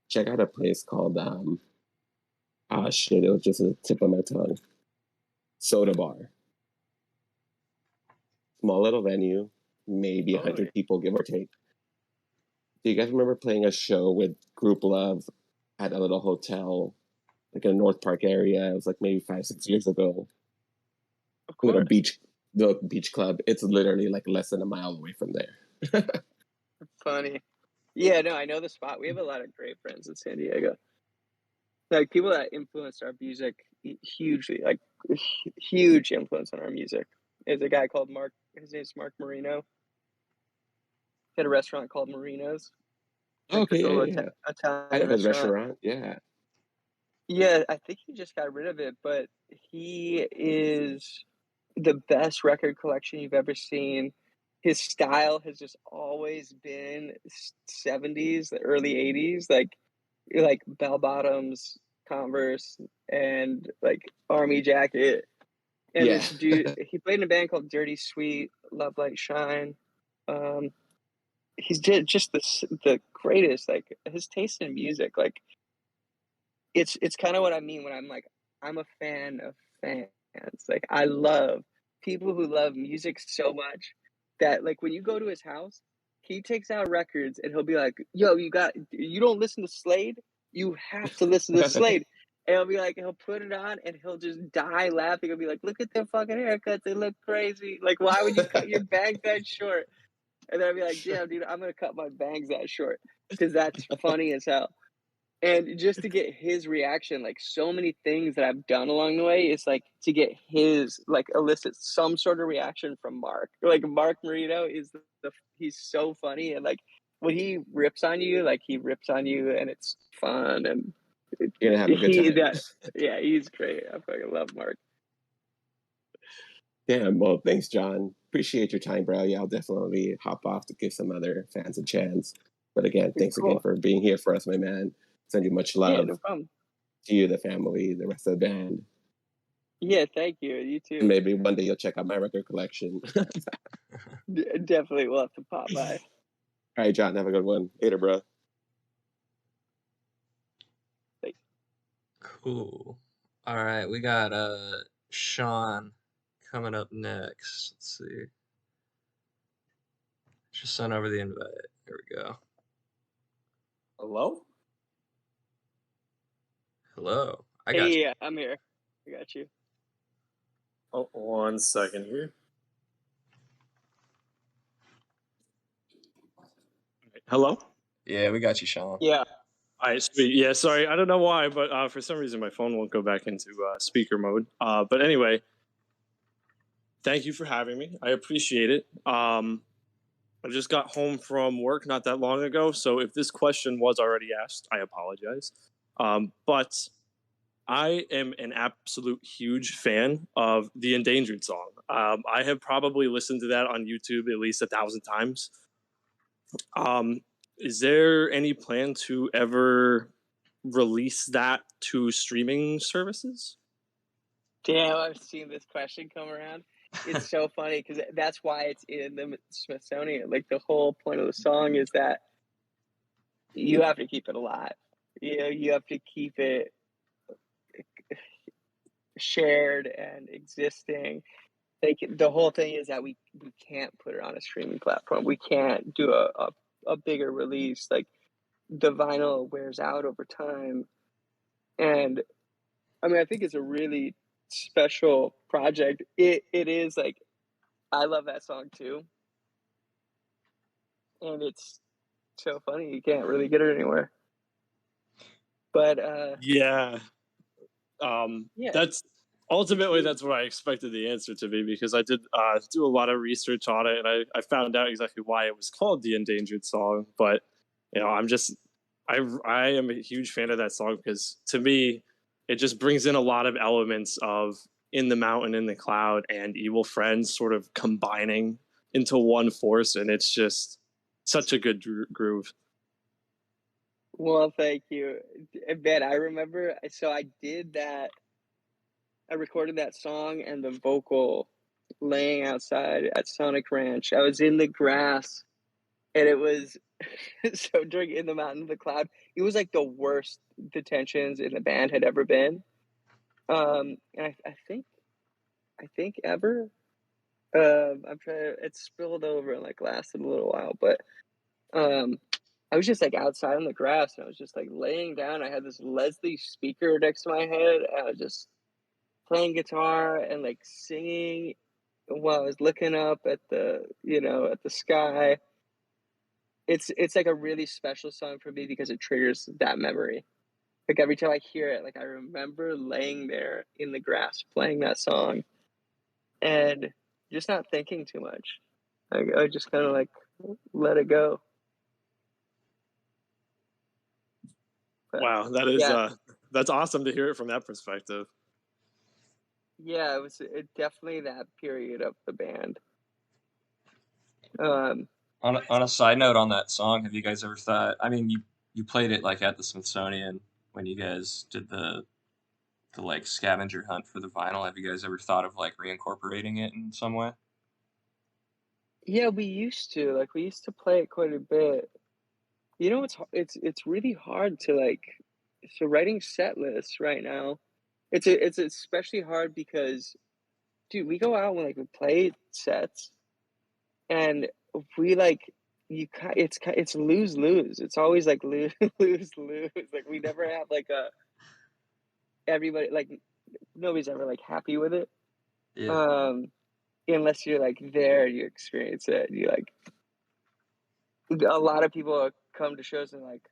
check out a place called it was just a tip of my tongue. Soda Bar. Small little venue, maybe 100 people, give or take. Do you guys remember playing a show with Group Love at a little hotel, like in the North Park area? It was like maybe 5-6 years ago. Of course. The beach club. It's literally like less than a mile away from there. Funny. Yeah, no, I know the spot. We have a lot of great friends in San Diego. Like people that influenced our music hugely, like huge influence on our music. Is a guy called Mark. His name's Mark Marino. He had a restaurant called Marino's. Like Okay, Italian I know his restaurant. Yeah. Yeah, I think he just got rid of it, but he is the best record collection you've ever seen. His style has just always been 70s, the early 80s, like bell bottoms, Converse, and like army jacket. And this dude, he played in a band called Dirty Sweet, Love Light Shine. He's just the greatest. Like his taste in music, like it's kind of what I mean when I'm like, I'm a fan of fans. Like I love people who love music so much that like when you go to his house, he takes out records and he'll be like, "Yo, you don't listen to Slade? You have to listen to Slade." And he'll be like, he'll put it on and he'll just die laughing. He'll be like, "Look at their fucking haircuts. They look crazy. Like, why would you cut your bangs that short?" And then I'll be like, "Damn, dude, I'm going to cut my bangs that short because that's funny as hell." And just to get his reaction, like so many things that I've done along the way is like to get his, like elicit some sort of reaction from Mark. Like Mark Marino is he's so funny. And like when he rips on you, like he rips on you and it's fun. And you're gonna have a good time. Yeah, he's great. I fucking love Mark. Damn, well, thanks, John. Appreciate your time, bro. Yeah, I'll definitely hop off to give some other fans a chance. But again, thanks again for being here for us, my man. Send you much love. Yeah, no problem. To you, the family, the rest of the band. Yeah, thank you. You too. Maybe one day you'll check out my record collection. Definitely, we'll have to pop by. All right, John, have a good one. Later, bro. Thanks. Cool. All right, we got Sean coming up next. Let's see. Just sent over the invite. Here we go. Hello? Hello. I got you. Yeah, I'm here. I got you. Oh, 1 second here. Hello? Yeah, we got you, Sean. Yeah. All right, sweet. Yeah, sorry. I don't know why, but for some reason my phone won't go back into speaker mode. But anyway, thank you for having me. I appreciate it. I just got home from work not that long ago, so if this question was already asked, I apologize. But I am an absolute huge fan of the Endangered song. I have probably listened to that on YouTube at least 1,000 times. Is there any plan to ever release that to streaming services? Damn, I've seen this question come around. It's so funny because that's why it's in the Smithsonian. Like the whole point of the song is that you have to keep it alive. You know, you have to keep it shared and existing. Like the whole thing is that we can't put it on a streaming platform. We can't do a bigger release. Like the vinyl wears out over time, and I mean I think it's a really special project. It is like I love that song too, and it's so funny you can't really get it anywhere. But yeah, yeah, that's ultimately that's what I expected the answer to be, because I did do a lot of research on it, and I found out exactly why it was called the Endangered song. But you know, I am a huge fan of that song because to me it just brings in a lot of elements of In the Mountain, in the Cloud, and Evil Friends sort of combining into one force, and it's just such a good groove. Well, thank you, Ben. I remember. So I did that I recorded that song and the vocal laying outside at Sonic Ranch. I was in the grass, and it was so during In the Mountain of the Cloud. It was like the worst the tensions in the band had ever been. And I think ever. I'm trying. It spilled over and like lasted a little while, but I was just like outside on the grass, and I was just like laying down. I had this Leslie speaker next to my head, and I was just playing guitar and like singing while I was looking up at the at the sky. It's like a really special song for me because it triggers that memory. Like every time I hear it, like I remember laying there in the grass playing that song and just not thinking too much. I just kind of like let it go. But, Wow, that is yeah. that's awesome to hear it from that perspective. Yeah, it was definitely that period of the band. On a side note on that song, have you guys ever thought? I mean, you played it like at the Smithsonian when you guys did the like scavenger hunt for the vinyl. Have you guys ever thought of like reincorporating it in some way? Yeah, we used to play it quite a bit. You know, it's really hard to like. So writing set lists right now, it's especially hard because, dude, we go out when like we play sets, and we like it's lose lose. It's always like lose lose lose. Like we never have like a everybody like nobody's ever like happy with it. Yeah. Unless you're like there, you experience it. You like a lot of people come to shows and like.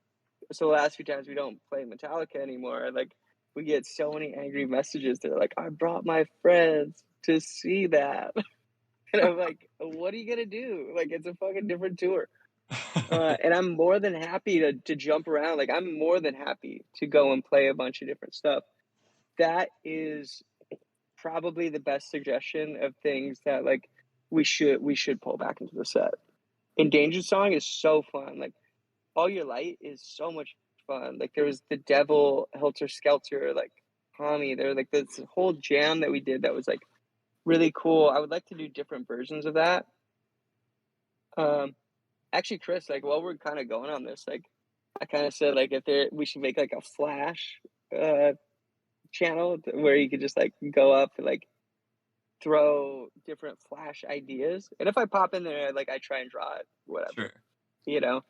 So the last few times we don't play Metallica anymore, like we get so many angry messages. They're like, "I brought my friends to see that," and I'm like, "What are you gonna do? Like, it's a fucking different tour." And I'm more than happy to jump around. Like, I'm more than happy to go and play a bunch of different stuff. That is probably the best suggestion of things that like we should pull back into the set. Endangered Song is so fun. Like All Your Light is so much fun. Like there was the Devil, Helter Skelter, like Tommy. There was like this whole jam that we did that was like really cool. I would like to do different versions of that. Actually, Chris, like while we're kind of going on this, like I kind of said like we should make like a Flash channel where you could just like go up and like throw different Flash ideas. And if I pop in there, like I try and draw it, whatever. Sure. You know,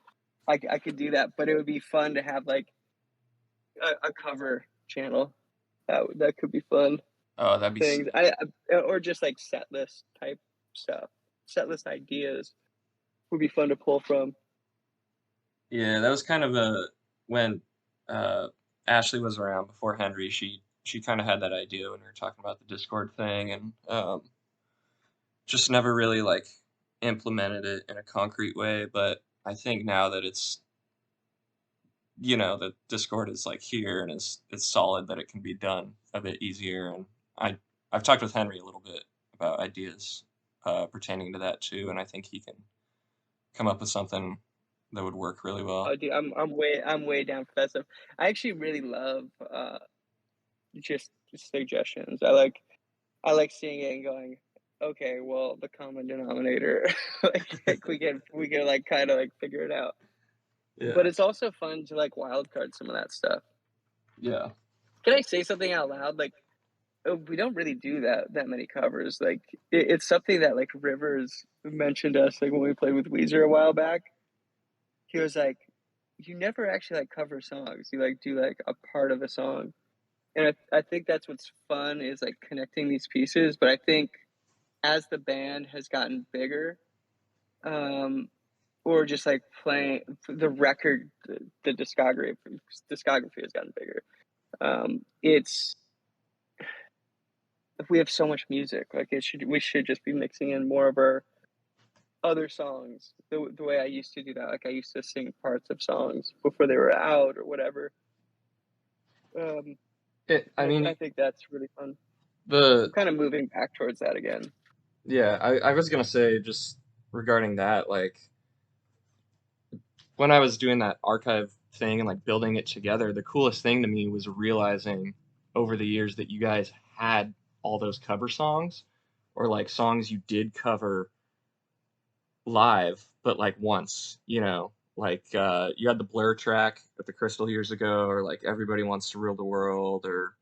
I could do that, but it would be fun to have like a cover channel. That could be fun. Oh, that'd be Things sick. or just like set list type stuff. Set list ideas would be fun to pull from. Yeah, that was kind of when uh, Ashley was around before Henry. She kind of had that idea when we were talking about the Discord thing, and just never really like implemented it in a concrete way. But I think now that it's that Discord is like here and it's solid, that it can be done a bit easier. And I've talked with Henry a little bit about ideas pertaining to that too, and I think he can come up with something that would work really well. Oh, dude, I'm way down for that stuff. I actually really love just suggestions. I like seeing it and going, okay, well, the common denominator, like we can like kind of like figure it out. Yeah. But it's also fun to like wild card some of that stuff. Yeah. Can I say something out loud? Like we don't really do that many covers. Like it's something that like Rivers mentioned us like when we played with Weezer a while back. He was like, "You never actually like cover songs. You like do like a part of a song." And I think that's what's fun is like connecting these pieces. But I think as the band has gotten bigger, or just like playing the record, the discography has gotten bigger. It's we have so much music. Like we should just be mixing in more of our other songs the way I used to do that. Like I used to sing parts of songs before they were out or whatever. I think that's really fun. I'm kind of moving back towards that again. Yeah, I was gonna say just regarding that, like when I was doing that archive thing and like building it together, the coolest thing to me was realizing over the years that you guys had all those cover songs, or like songs you did cover live, but like once, you know, like you had the Blur track at the Crystal years ago, or like Everybody Wants to Rule the World, or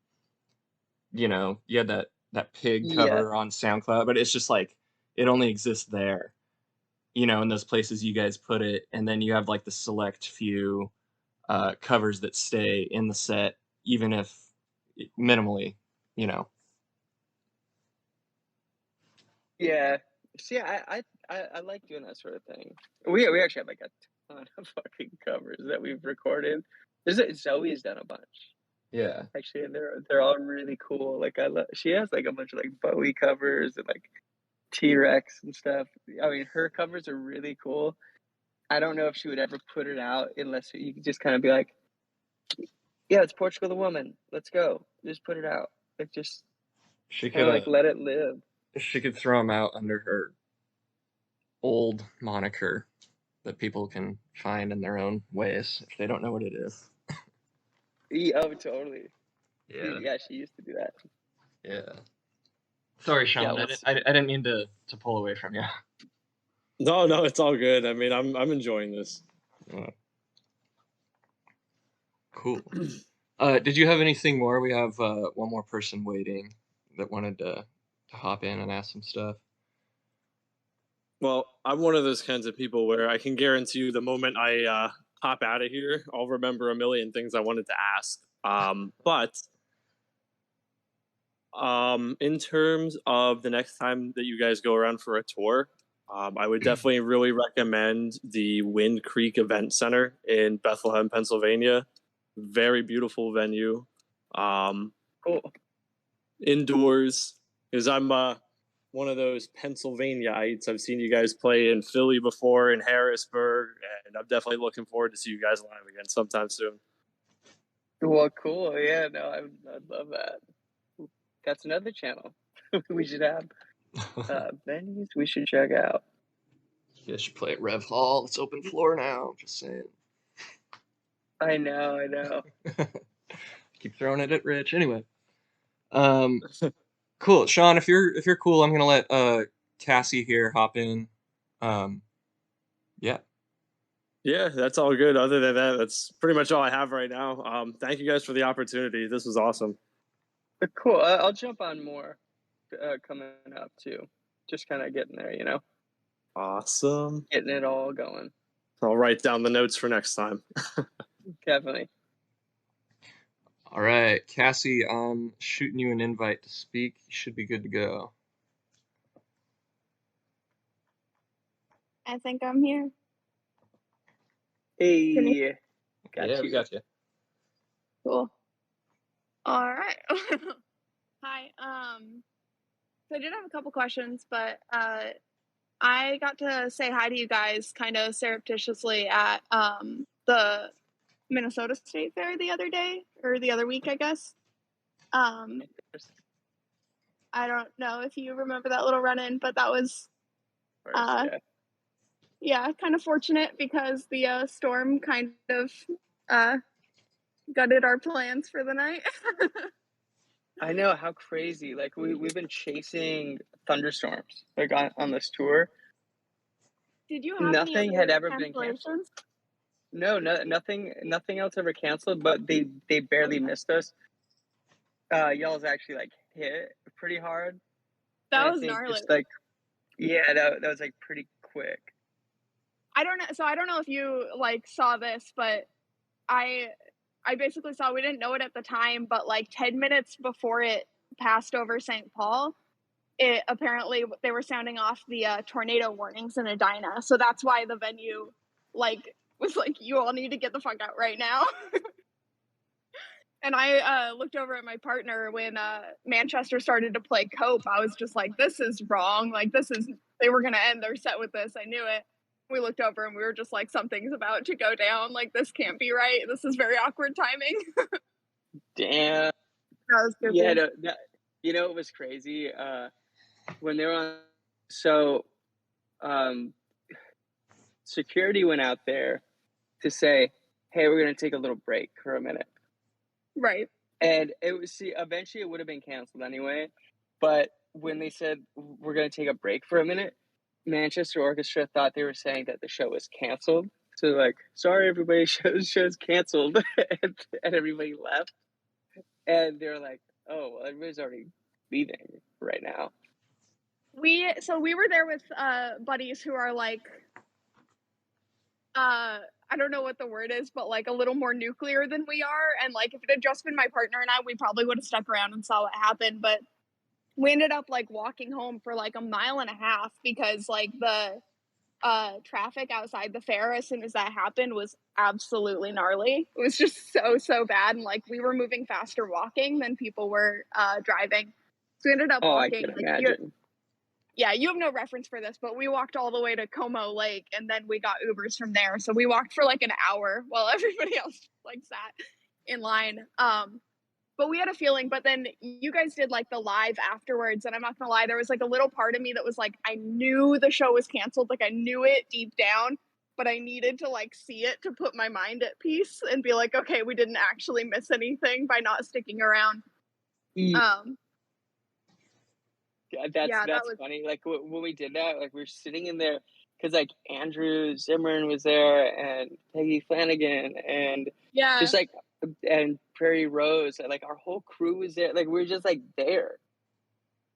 you know, you had that Pig Yeah, cover on SoundCloud, but it's just like it only exists there, you know, in those places you guys put it, and then you have like the select few covers that stay in the set, even if minimally, you know. yeah. See, I like doing that sort of thing. We actually have like a ton of fucking covers that we've recorded. Zoe's done a bunch Yeah. actually, and they're all really cool. Like she has like a bunch of like Bowie covers and like T-Rex and stuff. I mean, her covers are really cool. I don't know if she would ever put it out unless you could just kind of be like, yeah, it's Portugal the Woman. Let's go. Just put it out. Like just She kind could of like let it live. she could throw them out under her old moniker that people can find in their own ways if they don't know what it is. Yeah, oh, totally. Yeah. Yeah, she used to do that. Yeah. Sorry, Yeah, Sean. let's. I didn't mean to pull away from you. No, it's all good. I mean, I'm enjoying this. Cool. Did you have anything more? We have one more person waiting that wanted to hop in and ask some stuff. Well, I'm one of those kinds of people where I can guarantee you the moment I hop out of here, I'll remember a million things I wanted to ask. But in terms of the next time that you guys go around for a tour, I would definitely really recommend the Wind Creek Event Center in Bethlehem, Pennsylvania. Very beautiful venue. Cool. Indoors, because I'm one of those Pennsylvaniaites. I've seen you guys play in Philly before, in Harrisburg, and I'm definitely looking forward to see you guys live again sometime soon. Well, cool. Yeah, no, I'd love that. That's another channel we should have. Venues we should check out. You guys should play at Rev Hall. It's open floor now. Just saying. I know. Keep throwing it at Rich. Anyway. Cool. Sean, if you're cool, I'm gonna let Kassy here hop in. Yeah. Yeah, that's all good. Other than that, that's pretty much all I have right now. Thank you guys for the opportunity. This was awesome. But cool. I'll jump on more coming up too. Just kind of getting there, you know. Awesome. Getting it all going. I'll write down the notes for next time. Definitely. All right, Kassy, I'm shooting you an invite to speak. You should be good to go. I think I'm here. Hey, Yeah, we got you. Cool. All right. Hi. So I did have a couple questions, but I got to say hi to you guys kind of surreptitiously at the Minnesota State Fair the other day, or the other week, I guess. I don't know if you remember that little run-in, but that was yeah, kind of fortunate because the storm kind of gutted our plans for the night. I know, how crazy. Like we've been chasing thunderstorms like on this tour. Did you have Nothing any had other ever been canceled. cancellations? No, nothing else ever canceled, but they barely missed us. Y'all's actually like hit pretty hard. That And was I think gnarly. just like, yeah, that was like pretty quick. I don't know. So I don't know if you like saw this, but I basically saw, we didn't know it at the time, but like 10 minutes before it passed over St. Paul, it apparently they were sounding off the tornado warnings in Edina. So that's why the venue like was like, you all need to get the fuck out right now. And I looked over at my partner when Manchester started to play Cope. I was just like, this is wrong. Like, they were going to end their set with this. I knew it. We looked over and we were just like, something's about to go down. Like, this can't be right. This is very awkward timing. Damn. That was good. Yeah, you know, it was crazy. When they were on, so security went out there to say, hey, we're going to take a little break for a minute. Right. And it was, eventually it would have been canceled anyway. But when they said we're going to take a break for a minute, Manchester Orchestra thought they were saying that the show was canceled. So like, sorry everybody, show's canceled, and everybody left. And they're like, oh, well, everybody's already leaving right now. We were there with buddies who are like I don't know what the word is, but like a little more nuclear than we are. And like if it had just been my partner and I, we probably would have stuck around and saw what happened. But we ended up like walking home for like a mile and a half because like the traffic outside the fair as soon as that happened was absolutely gnarly. It was just so bad, and like we were moving faster walking than people were driving. So we ended up walking. I can imagine. You have no reference for this, but we walked all the way to Como Lake, and then we got Ubers from there. So we walked for like an hour while everybody else like sat in line. But we had a feeling, but then you guys did like the live afterwards, and I'm not gonna lie, there was like a little part of me that was like, I knew the show was canceled, like I knew it deep down, but I needed to like see it to put my mind at peace and be like, okay, we didn't actually miss anything by not sticking around. That's funny. Like when we did that, like we were sitting in there because like Andrew Zimmern was there and Peggy Flanagan and just like and Prairie Rose, and like our whole crew was there. Like we were just like there,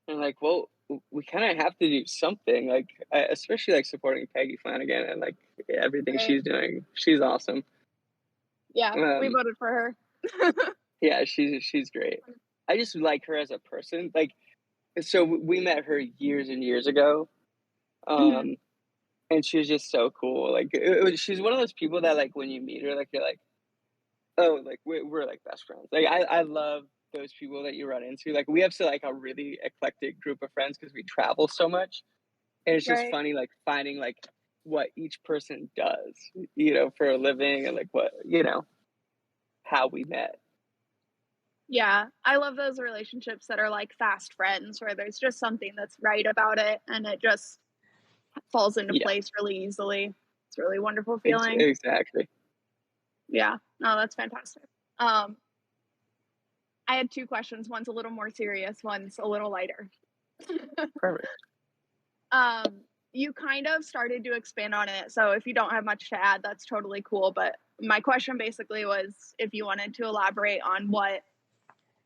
and like, well, we kind of have to do something. Like especially like supporting Peggy Flanagan and like everything she's doing. She's awesome. Yeah, we voted for her. Yeah, she's great. I just like her as a person. Like. So we met her years and years ago, and she was just so cool. Like she's one of those people that like when you meet her, like you're like, oh, like we're like best friends. Like I love those people that you run into. Like we have like a really eclectic group of friends because we travel so much, and it's just funny like finding like what each person does, for a living, and like what how we met. Yeah, I love those relationships that are like fast friends where there's just something that's right about it and it just falls into place really easily. It's a really wonderful feeling. Exactly. Yeah, no, that's fantastic. I had two questions. One's a little more serious, one's a little lighter. Perfect. You kind of started to expand on it, so if you don't have much to add, that's totally cool. But my question basically was if you wanted to elaborate on what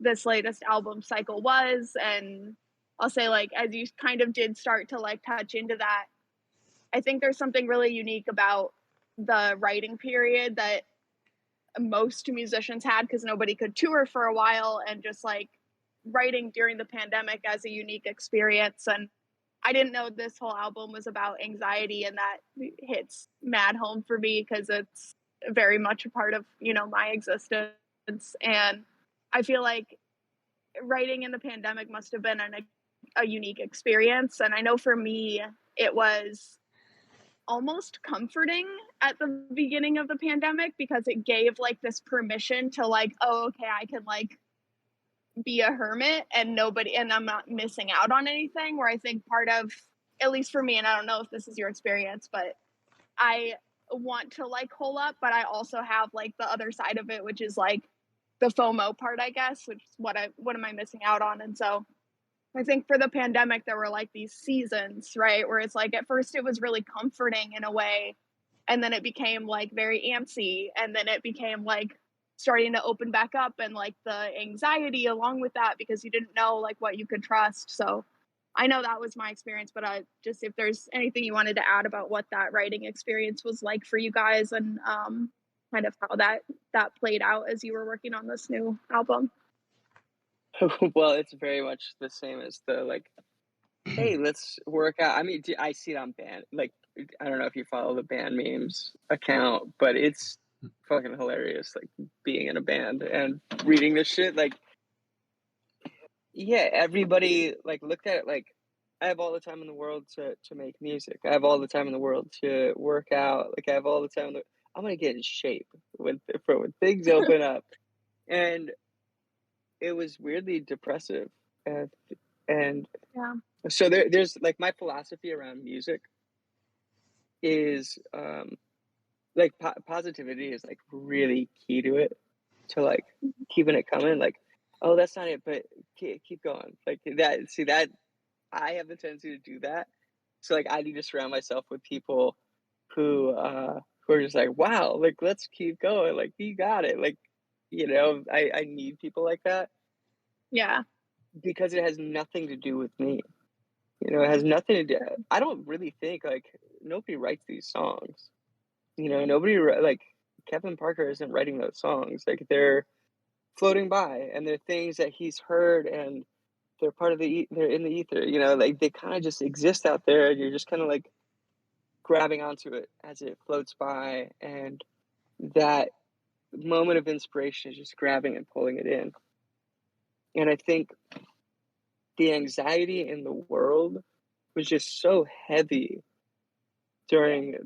this latest album cycle was, and I'll say like as you kind of did start to like touch into that, I think there's something really unique about the writing period that most musicians had because nobody could tour for a while, and just like writing during the pandemic as a unique experience. And I didn't know this whole album was about anxiety, and that hits mad home for me because it's very much a part of my existence. And I feel like writing in the pandemic must have been a unique experience. And I know for me, it was almost comforting at the beginning of the pandemic because it gave like this permission to like, oh, okay, I can like be a hermit and I'm not missing out on anything. Where I think part of, at least for me, and I don't know if this is your experience, but I want to like hole up, but I also have like the other side of it, which is like the FOMO part, I guess, which is what am I missing out on? And so I think for the pandemic, there were like these seasons, right? Where it's like, at first it was really comforting in a way. And then it became like very antsy. And then it became like starting to open back up and like the anxiety along with that, because you didn't know like what you could trust. So I know that was my experience, but just if there's anything you wanted to add about what that writing experience was like for you guys and kind of how that played out as you were working on this new album. Well, it's very much the same as the like, hey, let's work out. I mean, I see it on band. Like, I don't know if you follow the band memes account, but it's fucking hilarious. Like being in a band and reading this shit. Like, yeah, everybody like looked at it like, I have all the time in the world to make music. I have all the time in the world to work out. Like I have all the time. I'm gonna get in shape when things open up, and it was weirdly depressive, and so there's like my philosophy around music is like positivity is like really key to it, to like keeping it coming. Like oh, that's not it, but keep going. Like that. See that I have the tendency to do that. So like I need to surround myself with people who are just like, wow, like let's keep going. Like you got it. Like, I need people like that. Yeah. Because it has nothing to do with me. It has nothing to do. I don't really think like nobody writes these songs. Nobody like Kevin Parker isn't writing those songs. Like they're floating by, and they're things that he's heard, and they're part of they're in the ether. Like they kind of just exist out there, and you're just kind of like grabbing onto it as it floats by, and that moment of inspiration is just grabbing and pulling it in. And I think the anxiety in the world was just so heavy during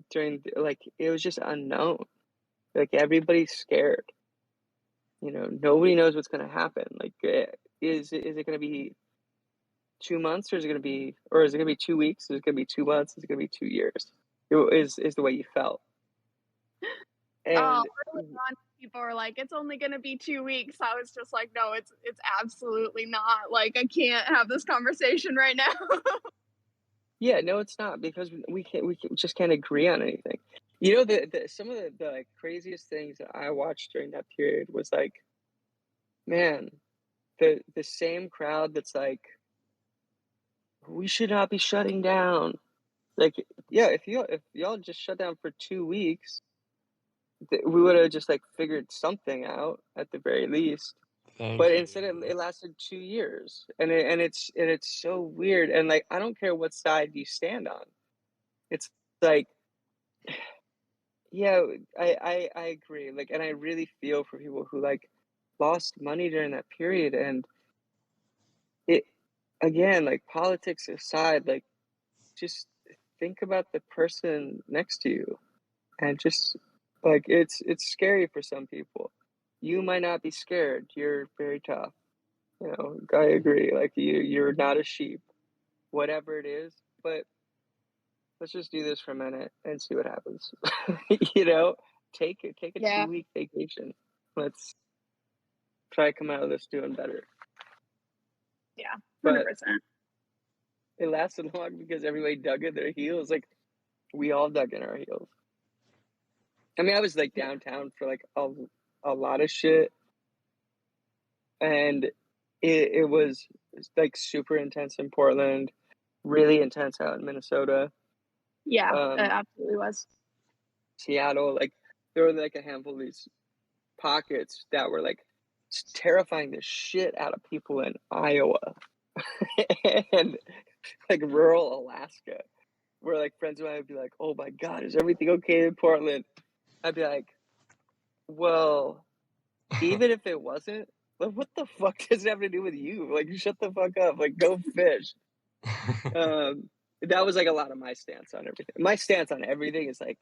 like it was just unknown. Like everybody's scared. Nobody knows what's going to happen. Like is it going to be 2 months, or is it going to be 2 weeks? Is it going to be 2 months? Is it going to be 2 years? Is the way you felt. And early on, people were like, it's only going to be 2 weeks. I was just like, no, it's absolutely not. Like, I can't have this conversation right now. yeah, no, it's not, because we just can't agree on anything. Some of the like, craziest things that I watched during that period was like, man, the same crowd that's like, we should not be shutting down. Like, yeah, if y'all just shut down for 2 weeks, we would have just like figured something out at the very least. But instead it lasted 2 years, and it's so weird. And like I don't care what side you stand on. It's like, yeah, I agree. Like, and I really feel for people who like lost money during that period. And it, again, like politics aside, like just think about the person next to you, and just like it's scary for some people. You might not be scared. You're very tough. I agree. Like you're not a sheep, whatever it is. But let's just do this for a minute and see what happens. Take a Yeah. 2-week vacation. Let's try to come out of this doing better. Yeah, 100%. But it lasted long because everybody dug in their heels. Like we all dug in our heels. I mean, I was like downtown for like a lot of shit, and it was like super intense in Portland, really intense out in Minnesota. Yeah, it absolutely was. Seattle, like there were like a handful of these pockets that were like terrifying the shit out of people in Iowa and like rural Alaska, where like friends of mine would be like, "Oh my God, is everything okay in Portland?" I'd be like, "Well, even if it wasn't, like, what the fuck does it have to do with you? Like, shut the fuck up. Like, go fish." That was like a lot of my stance on everything. My stance on everything is like,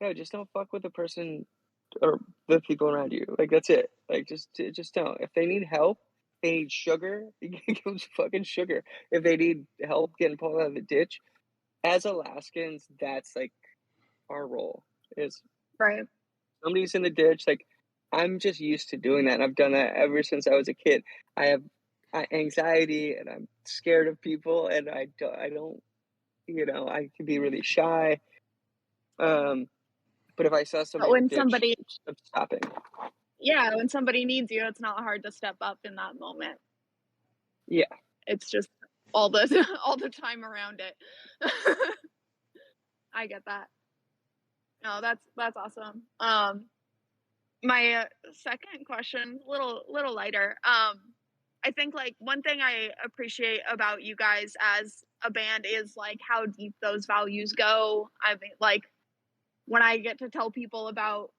no, just don't fuck with the person or the people around you. Like that's it. Like just don't. If they need help, they need sugar, give them fucking sugar. If they need help getting pulled out of the ditch, as Alaskans, that's like our role. Is right. Somebody's in the ditch. Like I'm just used to doing that, and I've done that ever since I was a kid. I have anxiety, and I'm scared of people, and I don't. I can be really shy. But if I saw somebody in the ditch, I'm stopping. Yeah, when somebody needs you, it's not hard to step up in that moment. Yeah. It's just all the time around it. I get that. No, that's awesome. My second question, little lighter. I think like one thing I appreciate about you guys as a band is like how deep those values go. I mean, like when I get to tell people about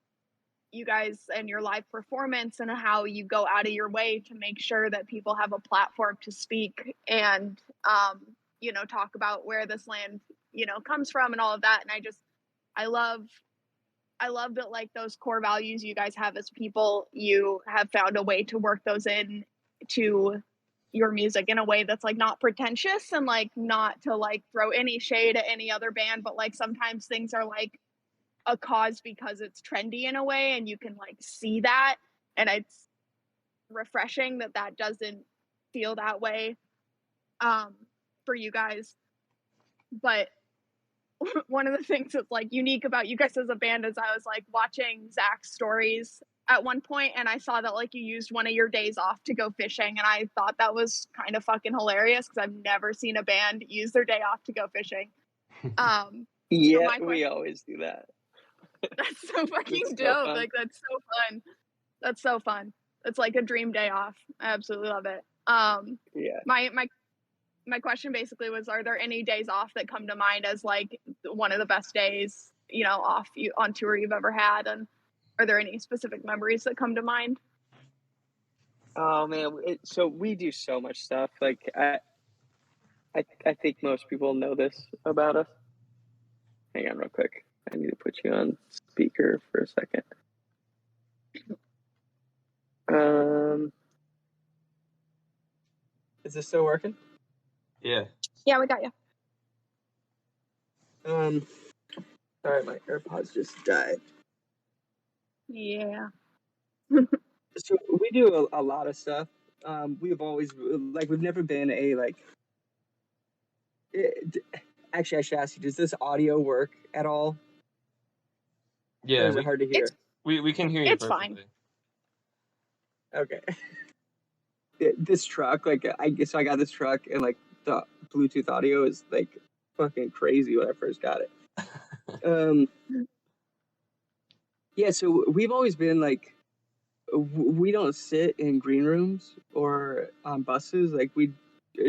you guys and your live performance and how you go out of your way to make sure that people have a platform to speak and talk about where this land comes from and all of that. And I love that like those core values you guys have as people, you have found a way to work those in to your music in a way that's like not pretentious and like not to like throw any shade at any other band, but like sometimes things are like a cause because it's trendy in a way and you can like see that, and it's refreshing that doesn't feel that way for you guys. But one of the things that's like unique about you guys as a band is I was like watching Zach's stories at one point, and I saw that like you used one of your days off to go fishing, and I thought that was kind of fucking hilarious because I've never seen a band use their day off to go fishing. Yeah, my we always do that. That's so fucking It's so dope. fun. Like that's so fun. That's so fun. It's like a dream day off. I absolutely love it. Yeah. My question basically was, are there any days off that come to mind as like one of the best days, you know, off you on tour you've ever had, and are there any specific memories that come to mind? Oh man, so we do so much stuff. Like I think most people know this about us. Hang on real quick. I need to put you on speaker for a second. Is this still working? Yeah. Yeah, we got you. Sorry, my AirPods just died. Yeah. So we do a lot of stuff. We've always we've never been a actually, I should ask you: does this audio work at all? Yeah. Or is it hard to hear? We can hear you It's fine. perfectly. Okay. This truck, I got this truck, and like the Bluetooth audio is like fucking crazy when I first got it. Yeah, so we've always been like, we don't sit in green rooms or on buses. Like we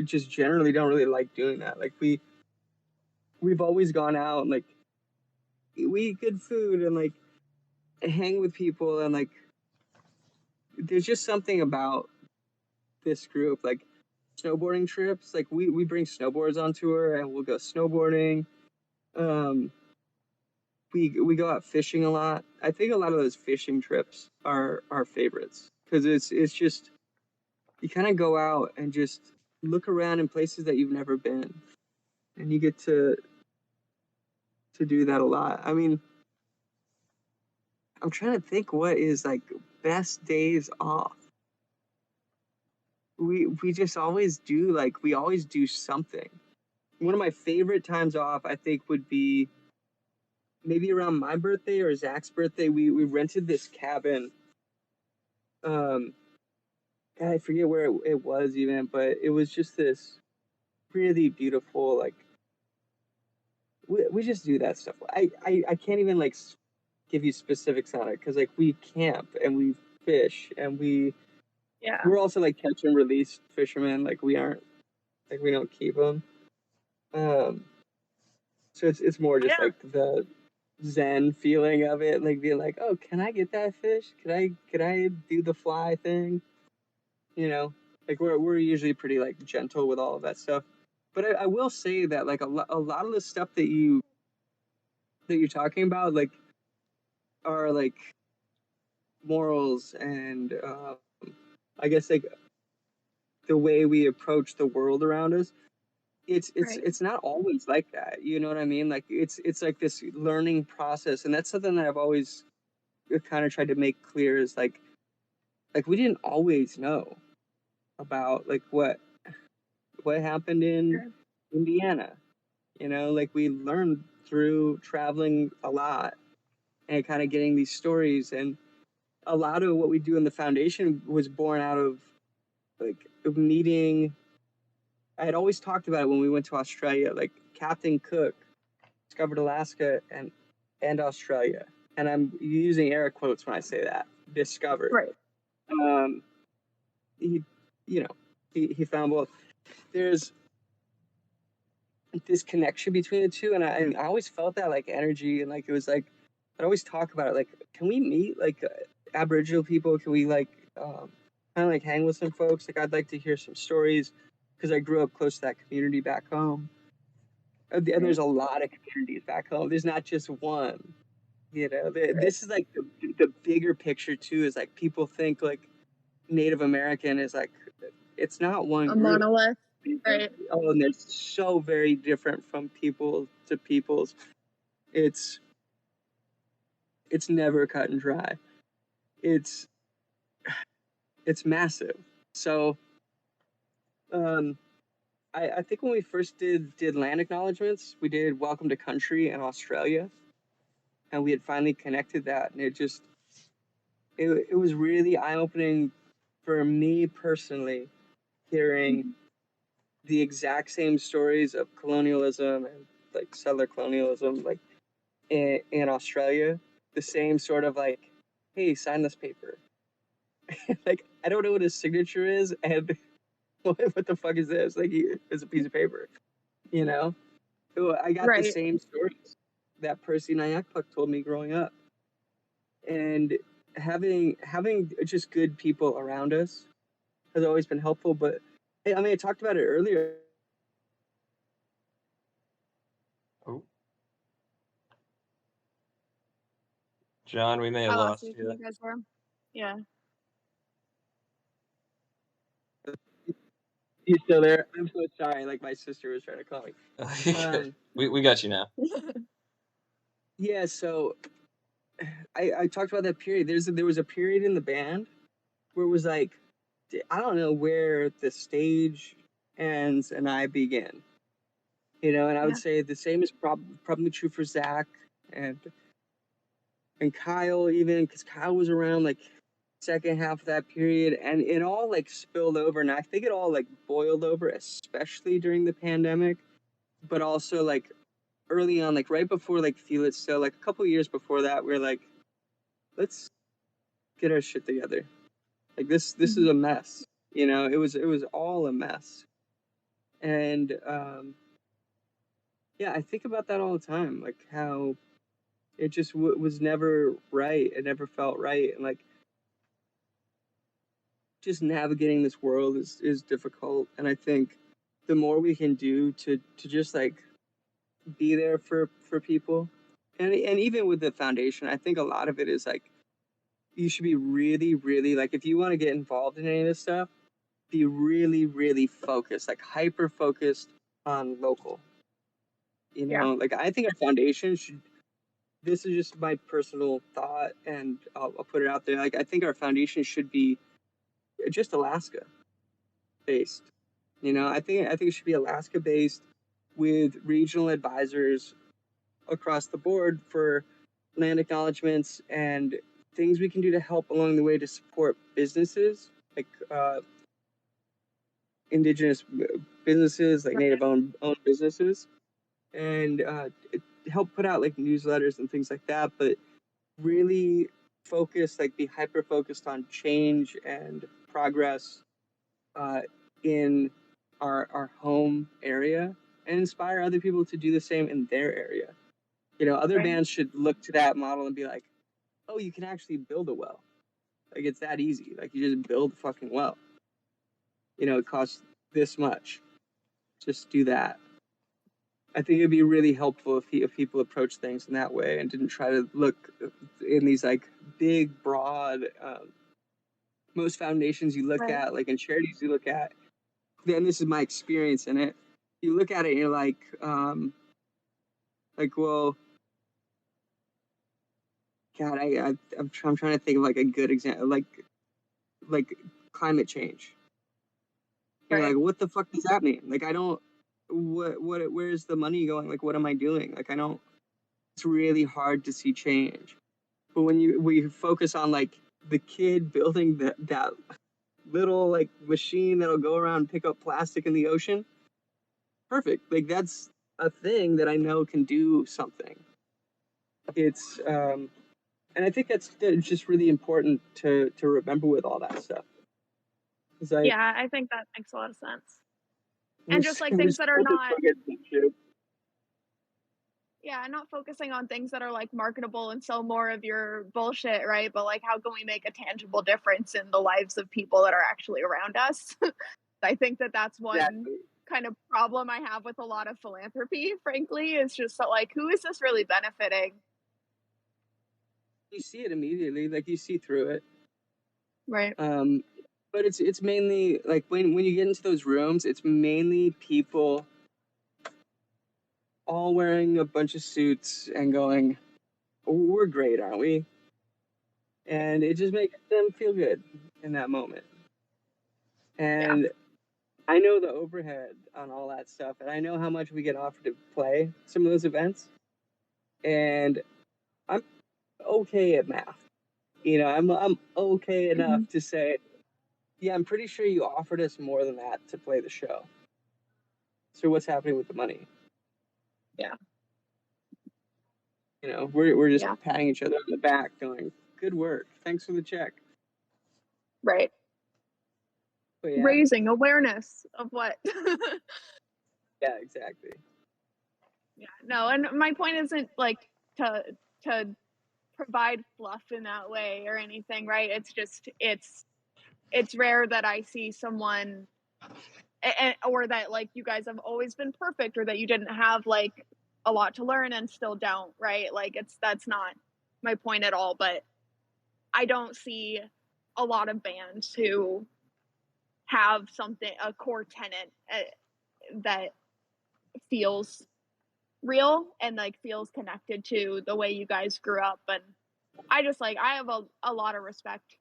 just generally don't really like doing that. Like we've always gone out and like we eat good food and like hang with people, and like there's just something about this group, like snowboarding trips. Like we bring snowboards on tour and we'll go snowboarding. We go out fishing a lot. I think a lot of those fishing trips are our favorites because it's just you kind of go out and just look around in places that you've never been, and you get to do that a lot. I mean, I'm trying to think what is like best days off. We just always do we always do something. One of my favorite times off, I think, would be maybe around my birthday or Zach's birthday. We rented this cabin. God, I forget where it was even, but it was just this really beautiful, like we just do that stuff. I can't even like give you specifics on it because like we camp and we fish and we're also like catch and release fishermen. Like we aren't like we don't keep them. So it's more just like the zen feeling of it, like being like, oh, can I get that fish? Could I do the fly thing? You know, like we're usually pretty like gentle with all of that stuff. But I will say that like a lot of the stuff that you're talking about like are like morals and I guess like the way we approach the world around us. It's not always like that. You know what I mean? Like it's like this learning process, and that's something that I've always kind of tried to make clear is like we didn't always know about like what happened in Indiana. You know, like we learned through traveling a lot and kind of getting these stories, and a lot of what we do in the foundation was born out of of meeting. I had always talked about it when we went to Australia. Like Captain Cook discovered Alaska and Australia, and I'm using air quotes when I say that. Discovered. Right. He found both. There's this connection between the two, and I always felt that like energy, and like it was like I'd always talk about it. Like, can we meet like Aboriginal people? Can we like kind of like hang with some folks? Like, I'd like to hear some stories because I grew up close to that community back home. And there's a lot of communities back home. There's not just one. You know, this is like the bigger picture too. Is like people think like Native American is like it's not one A group. monolith. Right. Oh, and they're so very different from people to peoples. It's never cut and dry. It's It's massive. So, I think when we first did land acknowledgements, we did Welcome to Country in Australia, and we had finally connected that, and it was really eye opening for me personally, hearing the exact same stories of colonialism and like settler colonialism, like in Australia, the same sort of like, hey, sign this paper. Like, I don't know what his signature is, and what the fuck is this? Like, it's a piece of paper, you know? So I got the Right. same stories that Percy Nayakpuk told me growing up. And having just good people around us has always been helpful. But I mean, I talked about it earlier. Oh, John, we may I have lost lost you. you. You guys were. Yeah. You still there? I'm so sorry. Like, my sister was trying to call me. Good. We got you now. Yeah, so I talked about that period. There was a period in the band where it was like, I don't know where the stage ends and I begin. You know, and I would Yeah. say the same is probably true for Zach and Kyle, even because Kyle was around like second half of that period, and it all like spilled over, and I think it all like boiled over, especially during the pandemic, but also like early on, like right before like Feel It Still, like a couple years before that, we are like, let's get our shit together. Like this is a mess. You know, it was all a mess, and yeah, I think about that all the time, like how it just was never right. It never felt right, and like just navigating this world is difficult. And I think the more we can do to just like be there for people, and even with the foundation, I think a lot of it is like you should be really, really like if you want to get involved in any of this stuff, be really, really focused, like hyper focused on local. You Yeah. know, like I think our foundation should. This is just my personal thought, and I'll put it out there. Like I think our foundation should be just Alaska based. You know, I think it should be Alaska based with regional advisors across the board for land acknowledgements and things we can do to help along the way to support businesses like indigenous businesses, like Right. native owned businesses, and help put out like newsletters and things like that. But really focus, like be hyper focused on change and progress uh, in our home area and inspire other people to do the same in their area. You know, other Right. bands should look to that model and be like, oh, you can actually build a well. Like it's that easy. Like you just build a fucking well. You know, it costs this much. Just do that. I think it'd be really helpful if people approach things in that way and didn't try to look in these like big, broad. Most foundations you look Right. at, like in charities you look at, then this is my experience in it. You look at it and you're like, well, God, I'm trying to think of like a good example, like climate change. And you're Right. like, what the fuck does that mean? Like, I don't. Where's the money going? Like, what am I doing? Like, I don't. It's really hard to see change. But when we focus on like the kid building that little like machine that'll go around and pick up plastic in the ocean, perfect. Like that's a thing that I know can do something. It's and I think that's just really important to remember with all that stuff. It's like Yeah, I think that makes a lot of sense. we're And just like we're things that are supposed to not, forget some shit. yeah, not focusing on things that are like marketable and sell more of your bullshit, right? But like, how can we make a tangible difference in the lives of people that are actually around us? I think that that's one Exactly. kind of problem I have with a lot of philanthropy, frankly, is just that, like, who is this really benefiting? You see it immediately, like you see through it. Right. But it's mainly like when you get into those rooms, it's mainly people all wearing a bunch of suits and going, oh, "We're great, aren't we?" And it just makes them feel good in that moment. And I know the overhead on all that stuff, and I know how much we get offered to play some of those events. And I'm okay at math. I'm okay enough to say, yeah, I'm pretty sure you offered us more than that to play the show. So what's happening with the money? Yeah. We're just patting each other on the back, going, "Good work, thanks for the check." Right. But yeah, Raising awareness of what. yeah, exactly. Yeah, no, and my point isn't like to provide fluff in that way or anything, right? It's just it's rare that I see someone or that like you guys have always been perfect or that you didn't have like a lot to learn and still don't, right? Like that's not my point at all, but I don't see a lot of bands who have a core tenet that feels real and like feels connected to the way you guys grew up. And I have a lot of respect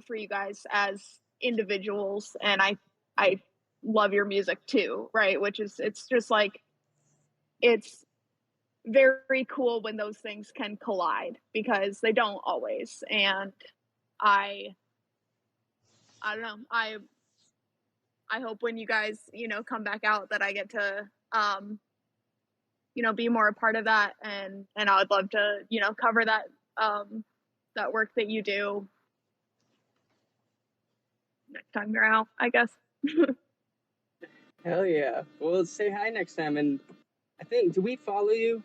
for you guys as individuals, and I love your music too, right? It's just like it's very cool when those things can collide because they don't always. And I don't know. I hope when you guys, come back out that I get to be more a part of that, and I would love to, cover that that work that you do next time you're out, I guess. Hell yeah. Well, say hi next time. And I think, do we follow you?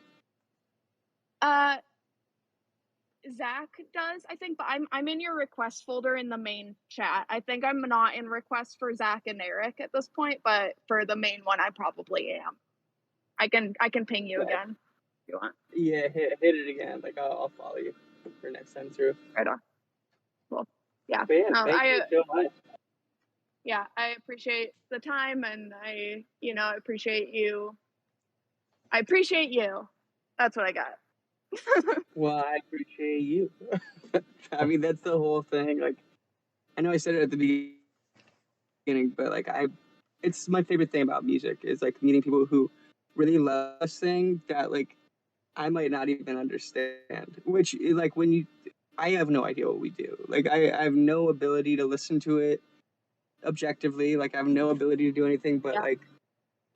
Zach does, I think, but I'm in your request folder in the main chat. I think I'm not in request for Zach and Eric at this point, but for the main one, I probably am. I can ping you again if you want. Yeah, hit it again. Like I'll follow you for next time through. Right on. Cool. Yeah. But yeah, thank you so much. Yeah, I appreciate the time, and I appreciate you. I appreciate you. That's what I got. Well, I appreciate you. I mean, that's the whole thing. Like, I know I said it at the beginning, but like it's my favorite thing about music is like meeting people who really love this thing that like I might not even understand. Which is like I have no idea what we do. Like I have no ability to listen to it objectively. Like I have no ability to do anything but like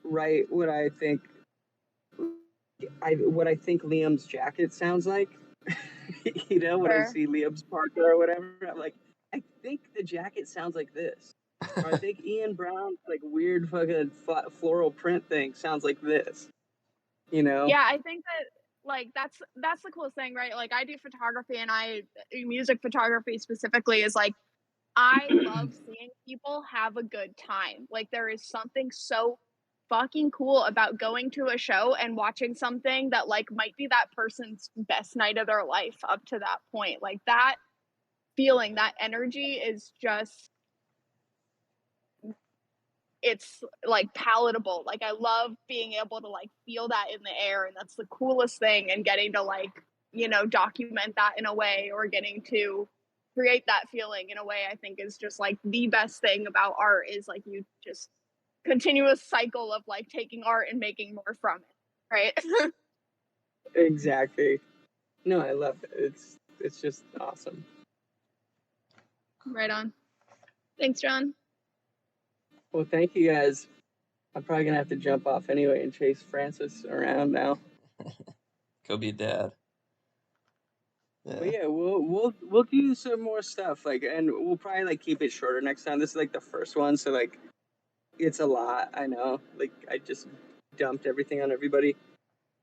write what I think Liam's jacket sounds like. When I see Liam's Parker or whatever, I'm like, I think the jacket sounds like this. Or I think Ian Brown's like weird fucking floral print thing sounds like this. Yeah, I think that like that's the coolest thing, right? Like I do photography, and music photography specifically is like I love seeing people have a good time. Like there is something so fucking cool about going to a show and watching something that like might be that person's best night of their life up to that point. Like that feeling, that energy is just, it's like palatable. Like I love being able to like feel that in the air, and that's the coolest thing, and getting to like document that in a way, or getting to create that feeling in a way, I think is just like the best thing about art, is like you just continuous cycle of like taking art and making more from it, right? Exactly. No, I love it. It's just awesome. Right on. Thanks, John. Well, thank you guys. I'm probably gonna have to jump off anyway and chase Francis around now. Go be dad. Yeah. But yeah, we'll do some more stuff, like, and we'll probably like keep it shorter next time. This is like the first one, so like it's a lot. I know, like I just dumped everything on everybody,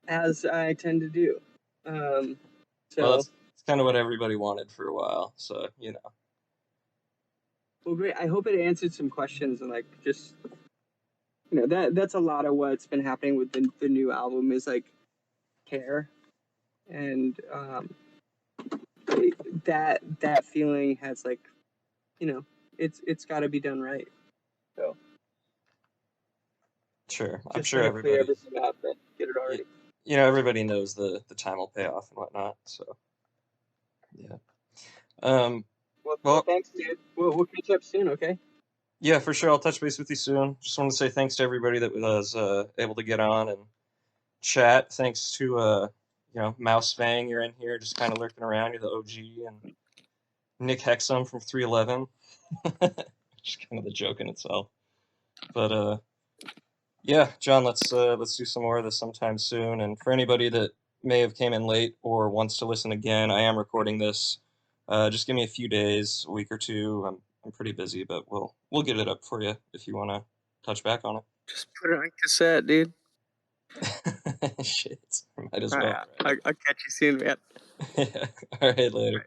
as I tend to do. So well, it's kind of what everybody wanted for a while, so Well, great. I hope it answered some questions, and like just that's a lot of what's been happening with the new album is like care, and that feeling has like it's got to be done right. So sure, I'm just sure to clear everybody everything up and get it already. Everybody knows the time will pay off and whatnot. So yeah. Well, thanks, dude. We'll catch up soon. Okay. Yeah, for sure. I'll touch base with you soon. Just want to say thanks to everybody that was able to get on and chat. Thanks to Mouse Fang, you're in here, just kind of lurking around. You're the OG, and Nick Hexum from 311. Just kind of the joke in itself. But yeah, John, let's do some more of this sometime soon. And for anybody that may have came in late or wants to listen again, I am recording this. Just give me a few days, a week or two. I'm pretty busy, but we'll get it up for you if you want to touch back on Just put it on cassette, dude. it. Shit, might as All well. right, I'll catch you soon, man. Yeah. All right, later.